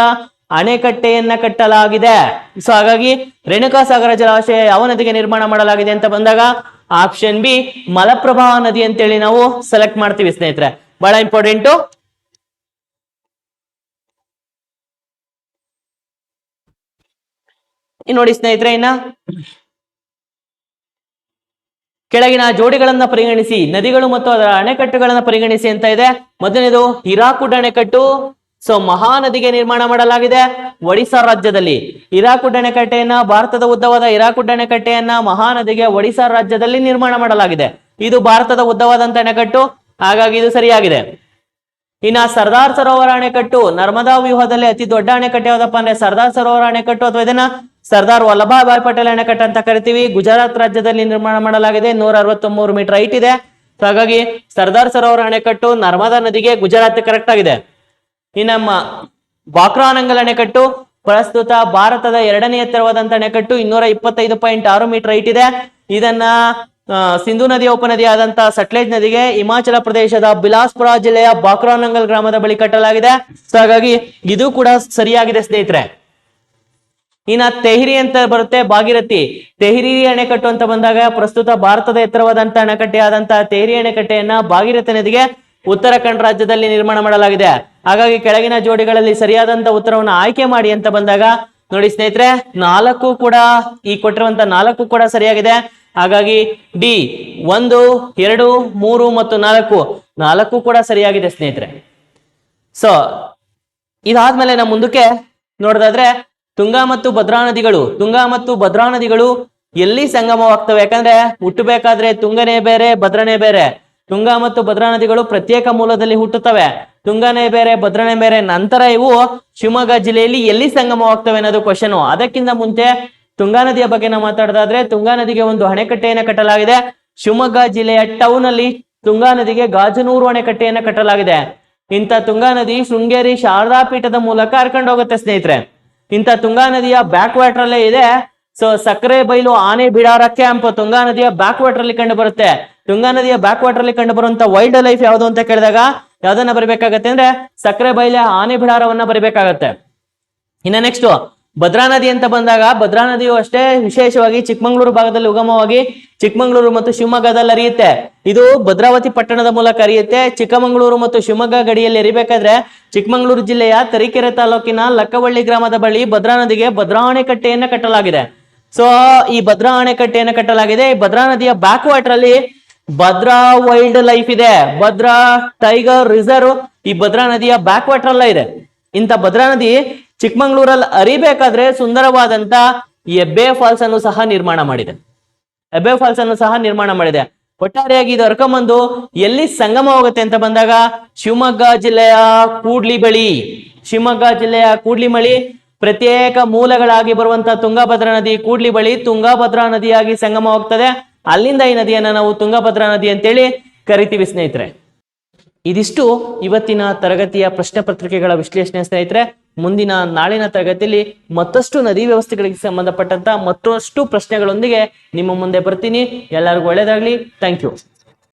ಅಣೆಕಟ್ಟೆಯನ್ನ ಕಟ್ಟಲಾಗಿದೆ. ಸೊ ಹಾಗಾಗಿ ರೇಣುಕಾ ಸಾಗರ ಜಲಾಶಯ ಯಾವ ನದಿಗೆ ನಿರ್ಮಾಣ ಮಾಡಲಾಗಿದೆ ಅಂತ ಬಂದಾಗ ಆಪ್ಷನ್ ಬಿ ಮಲಪ್ರಭಾ ನದಿ ಅಂತೇಳಿ ನಾವು ಸೆಲೆಕ್ಟ್ ಮಾಡ್ತೀವಿ ಸ್ನೇಹಿತರೆ. ಬಹಳ ಇಂಪಾರ್ಟೆಂಟು. ನೋಡಿ ಸ್ನೇಹಿತರೆ, ಇನ್ನ ಕೆಳಗಿನ ಜೋಡಿಗಳನ್ನ ಪರಿಗಣಿಸಿ, ನದಿಗಳು ಮತ್ತು ಅದರ ಅಣೆಕಟ್ಟುಗಳನ್ನ ಪರಿಗಣಿಸಿ ಅಂತ ಇದೆ. ಮೊದಲನೇದು ಹಿರಾಕುಡ್ ಅಣೆಕಟ್ಟು. ಸೊ ಮಹಾನದಿಗೆ ನಿರ್ಮಾಣ ಮಾಡಲಾಗಿದೆ ಒಡಿಶಾ ರಾಜ್ಯದಲ್ಲಿ. ಹಿರಾಕುಡ್ ಅಣೆಕಟ್ಟೆಯನ್ನ ಭಾರತದ ಉದ್ದವಾದ ಹಿರಾಕುಡ್ ಅಣೆಕಟ್ಟೆಯನ್ನ ಮಹಾನದಿಗೆ ಒಡಿಶಾ ರಾಜ್ಯದಲ್ಲಿ ನಿರ್ಮಾಣ ಮಾಡಲಾಗಿದೆ. ಇದು ಭಾರತದ ಉದ್ದವಾದಂತ ಅಣೆಕಟ್ಟು, ಹಾಗಾಗಿ ಇದು ಸರಿಯಾಗಿದೆ. ಇನ್ನ ಸರ್ದಾರ್ ಸರೋವರ ಅಣೆಕಟ್ಟು, ನರ್ಮದಾ ವ್ಯೂಹದಲ್ಲಿ ಅತಿ ದೊಡ್ಡ ಅಣೆಕಟ್ಟು ಯಾವ್ದಪ್ಪ ಅಂದ್ರೆ ಸರ್ದಾರ್ ಸರೋವರ ಅಣೆಕಟ್ಟು ಅಥವಾ ಇದನ್ನ ಸರ್ದಾರ್ ವಲ್ಲಭಾಯ್ ಪಟೇಲ್ ಅಣೆಕಟ್ಟು ಅಂತ ಕರಿತೀವಿ. ಗುಜರಾತ್ ರಾಜ್ಯದಲ್ಲಿ ನಿರ್ಮಾಣ ಮಾಡಲಾಗಿದೆ. 163 ಮೀಟರ್ ಹೈಟ್ ಇದೆ. ಹಾಗಾಗಿ ಸರ್ದಾರ್ ಸರೋವರ ಅಣೆಕಟ್ಟು ನರ್ಮದಾ ನದಿಗೆ ಗುಜರಾತ್ ಕರೆಕ್ಟ್ ಆಗಿದೆ. ನಮ್ಮ ಬಾಕ್ರಾನಂಗಲ್ ಅಣೆಕಟ್ಟು ಪ್ರಸ್ತುತ ಭಾರತದ 2ನೇ ಎತ್ತರವಾದಂತ ಅಣೆಕಟ್ಟು. 225.6 ಮೀಟರ್ ಹೈಟ್ ಇದೆ. ಇದನ್ನ ಸಿಂಧು ನದಿಯ ಉಪನದಿ ಆದಂತ ಸಟ್ಲೇಜ್ ನದಿಗೆ ಹಿಮಾಚಲ ಪ್ರದೇಶದ ಬಿಲಾಸ್ಪುರ ಜಿಲ್ಲೆಯ ಬಾಕ್ರಾನಂಗಲ್ ಗ್ರಾಮದ ಬಳಿ ಕಟ್ಟಲಾಗಿದೆ. ಸೊ ಹಾಗಾಗಿ ಇದು ಕೂಡ ಸರಿಯಾಗಿದೆ ಸ್ನೇಹಿತರೆ. ಇನ್ನ ತೆಹಿರಿ ಅಂತ ಬರುತ್ತೆ, ಭಾಗೀರಥಿ. ತೆಹಿರಿ ಅಣೆಕಟ್ಟು ಅಂತ ಬಂದಾಗ ಪ್ರಸ್ತುತ ಭಾರತದ ಎತ್ತರವಾದಂತ ಅಣೆಕಟ್ಟೆ ಆದಂತಹ ತೆಹಿರಿ ಅಣೆಕಟ್ಟೆಯನ್ನ ಭಾಗೀರಥಿ ನದಿಗೆ ಉತ್ತರಾಖಂಡ್ ರಾಜ್ಯದಲ್ಲಿ ನಿರ್ಮಾಣ ಮಾಡಲಾಗಿದೆ. ಹಾಗಾಗಿ ಕೆಳಗಿನ ಜೋಡಿಗಳಲ್ಲಿ ಸರಿಯಾದಂತ ಉತ್ತರವನ್ನು ಆಯ್ಕೆ ಮಾಡಿ ಅಂತ ಬಂದಾಗ ನೋಡಿ ಸ್ನೇಹಿತರೆ, 4 ಕೂಡ ಈ ಕೊಟ್ಟಿರುವಂತ 4 ಕೂಡ ಸರಿಯಾಗಿದೆ. ಹಾಗಾಗಿ ಡಿ 1, 2, 3 ಮತ್ತು 4 ಕೂಡ ಸರಿಯಾಗಿದೆ ಸ್ನೇಹಿತರೆ. ಸೊ ಇದಾದ್ಮೇಲೆ ನಾವು ಮುಂದಕ್ಕೆ ನೋಡೋದಾದ್ರೆ ತುಂಗಾ ಮತ್ತು ಭದ್ರಾ ನದಿಗಳು ಎಲ್ಲಿ ಸಂಗಮವಾಗ್ತವೆ? ಯಾಕಂದ್ರೆ ಹುಟ್ಟಬೇಕಾದ್ರೆ ತುಂಗನೇ ಬೇರೆ ಭದ್ರನೇ ಬೇರೆ. ತುಂಗಾ ಮತ್ತು ಭದ್ರಾ ನದಿಗಳು ಪ್ರತ್ಯೇಕ ಮೂಲದಲ್ಲಿ ಹುಟ್ಟುತ್ತವೆ. ತುಂಗನೇ ಬೇರೆ ಭದ್ರನೇ ಬೇರೆ. ನಂತರ ಇವು ಶಿವಮೊಗ್ಗ ಜಿಲ್ಲೆಯಲ್ಲಿ ಎಲ್ಲಿ ಸಂಗಮವಾಗ್ತವೆ ಅನ್ನೋದು ಕ್ವಶನ್. ಅದಕ್ಕಿಂತ ಮುಂಚೆ ತುಂಗಾ ನದಿಯ ಬಗ್ಗೆ ನಾವು ಮಾತಾಡೋದಾದ್ರೆ, ತುಂಗಾ ನದಿಗೆ ಒಂದು ಅಣೆಕಟ್ಟೆಯನ್ನು ಕಟ್ಟಲಾಗಿದೆ. ಶಿವಮೊಗ್ಗ ಜಿಲ್ಲೆಯ ಟೌನ್ ಅಲ್ಲಿ ತುಂಗಾ ನದಿಗೆ ಗಾಜನೂರು ಅಣೆಕಟ್ಟೆಯನ್ನು ಕಟ್ಟಲಾಗಿದೆ. ಇಂಥ ತುಂಗಾ ನದಿ ಶೃಂಗೇರಿ ಶಾರದಾ ಪೀಠದ ಮೂಲಕ ಹರ್ಕೊಂಡು ಹೋಗುತ್ತೆ ಸ್ನೇಹಿತರೆ. ಇಂಥ ತುಂಗಾ ನದಿಯ ಬ್ಯಾಕ್ ವಾಟರ್ ಅಲ್ಲೇ ಇದೆ. ಸೊ ಸಕ್ಕರೆ ಬೈಲು ಆನೆ ಬಿಡಾರ ಕ್ಯಾಂಪ್ ತುಂಗಾ ನದಿಯ ಬ್ಯಾಕ್ ವಾಟರ್ ಅಲ್ಲಿ ಕಂಡು ಬರುತ್ತೆ. ತುಂಗಾ ನದಿಯ ಬ್ಯಾಕ್ ವಾಟರ್ ಅಲ್ಲಿ ಕಂಡು ಬರುವಂತ ವೈಲ್ಡ್ ಲೈಫ್ ಯಾವುದು ಅಂತ ಕೇಳಿದಾಗ ಯಾವ್ದನ್ನ ಬರಿಬೇಕಾಗತ್ತೆ ಅಂದ್ರೆ ಸಕ್ಕರೆ ಬೈಲೆ ಆನೆ ಬಿಡಾರವನ್ನ ಬರಿಬೇಕಾಗತ್ತೆ. ಇನ್ನ ನೆಕ್ಸ್ಟ್ ಭದ್ರಾ ನದಿ ಅಂತ ಬಂದಾಗ, ಭದ್ರಾ ನದಿಯು ಅಷ್ಟೇ ವಿಶೇಷವಾಗಿ ಚಿಕ್ಕಮಂಗ್ಳೂರು ಭಾಗದಲ್ಲಿ ಉಗಮವಾಗಿ ಚಿಕ್ಕಮಂಗ್ಳೂರು ಮತ್ತು ಶಿವಮೊಗ್ಗದಲ್ಲಿ ಹರಿಯುತ್ತೆ. ಇದು ಭದ್ರಾವತಿ ಪಟ್ಟಣದ ಮೂಲಕ ಹರಿಯುತ್ತೆ. ಚಿಕ್ಕಮಂಗ್ಳೂರು ಮತ್ತು ಶಿವಮೊಗ್ಗ ಗಡಿಯಲ್ಲಿ ಹರಿಬೇಕಾದ್ರೆ ಚಿಕ್ಕಮಂಗ್ಳೂರು ಜಿಲ್ಲೆಯ ತರೀಕೆರೆ ತಾಲೂಕಿನ ಲಕ್ಕವಳ್ಳಿ ಗ್ರಾಮದ ಬಳಿ ಭದ್ರಾ ನದಿಗೆ ಭದ್ರಾ ಅಣೆಕಟ್ಟೆಯನ್ನ ಕಟ್ಟಲಾಗಿದೆ. ಸೊ ಈ ಭದ್ರಾ ಅಣೆಕಟ್ಟೆಯನ್ನು ಕಟ್ಟಲಾಗಿದೆ. ಈ ಭದ್ರಾ ನದಿಯ ಬ್ಯಾಕ್ ವಾಟರ್ ಅಲ್ಲಿ ಭದ್ರಾ ವೈಲ್ಡ್ ಲೈಫ್ ಇದೆ, ಭದ್ರಾ ಟೈಗರ್ ರಿಸರ್ವ್ ಈ ಭದ್ರಾ ನದಿಯ ಬ್ಯಾಕ್ ವಾಟರ್ ಅಲ್ಲ ಇದೆ. ಇಂಥ ಭದ್ರಾ ನದಿ ಚಿಕ್ಕಮಂಗ್ಳೂರಲ್ಲಿ ಹರಿಬೇಕಾದ್ರೆ ಸುಂದರವಾದಂತ ಎಬ್ಬೆ ಫಾಲ್ಸ್ ಅನ್ನು ಸಹ ನಿರ್ಮಾಣ ಮಾಡಿದೆ. ಎಬ್ಬೆ ಫಾಲ್ಸ್ ಅನ್ನು ಸಹ ನಿರ್ಮಾಣ ಮಾಡಿದೆ. ಒಟ್ಟಾರೆಯಾಗಿ ಇದು ಹರ್ಕೊಂಬಂದು ಎಲ್ಲಿ ಸಂಗಮ ಹೋಗುತ್ತೆ ಅಂತ ಬಂದಾಗ ಶಿವಮೊಗ್ಗ ಜಿಲ್ಲೆಯ ಕೂಡ್ಲಿ ಬಳಿ, ಶಿವಮೊಗ್ಗ ಜಿಲ್ಲೆಯ ಕೂಡ್ಲಿ ಬಳಿ ಪ್ರತ್ಯೇಕ ಮೂಲಗಳಾಗಿ ಬರುವಂತಹ ತುಂಗಭದ್ರಾ ನದಿ ಕೂಡ್ಲಿ ಬಳಿ ತುಂಗಭದ್ರಾ ನದಿಯಾಗಿ ಸಂಗಮ ಹೋಗ್ತದೆ. ಅಲ್ಲಿಂದ ಈ ನದಿಯನ್ನ ನಾವು ತುಂಗಭದ್ರಾ ನದಿ ಅಂತೇಳಿ ಕರಿತೀವಿ ಸ್ನೇಹಿತರೆ. ಇದಿಷ್ಟು ಇವತ್ತಿನ ತರಗತಿಯ ಪ್ರಶ್ನೆ ಪತ್ರಿಕೆಗಳ ವಿಶ್ಲೇಷಣೆ ಸ್ನೇಹಿತರೆ. ಮುಂದಿನ ನಾಳಿನ ತರಗತಿಯಲ್ಲಿ ಮತ್ತಷ್ಟು ನದಿ ವ್ಯವಸ್ಥೆಗಳಿಗೆ ಸಂಬಂಧಪಟ್ಟಂತ ಮತ್ತಷ್ಟು ಪ್ರಶ್ನೆಗಳೊಂದಿಗೆ ನಿಮ್ಮ ಮುಂದೆ ಬರ್ತೀನಿ. ಎಲ್ಲರಿಗೂ ಒಳ್ಳೆಯದಾಗ್ಲಿ. Thank you.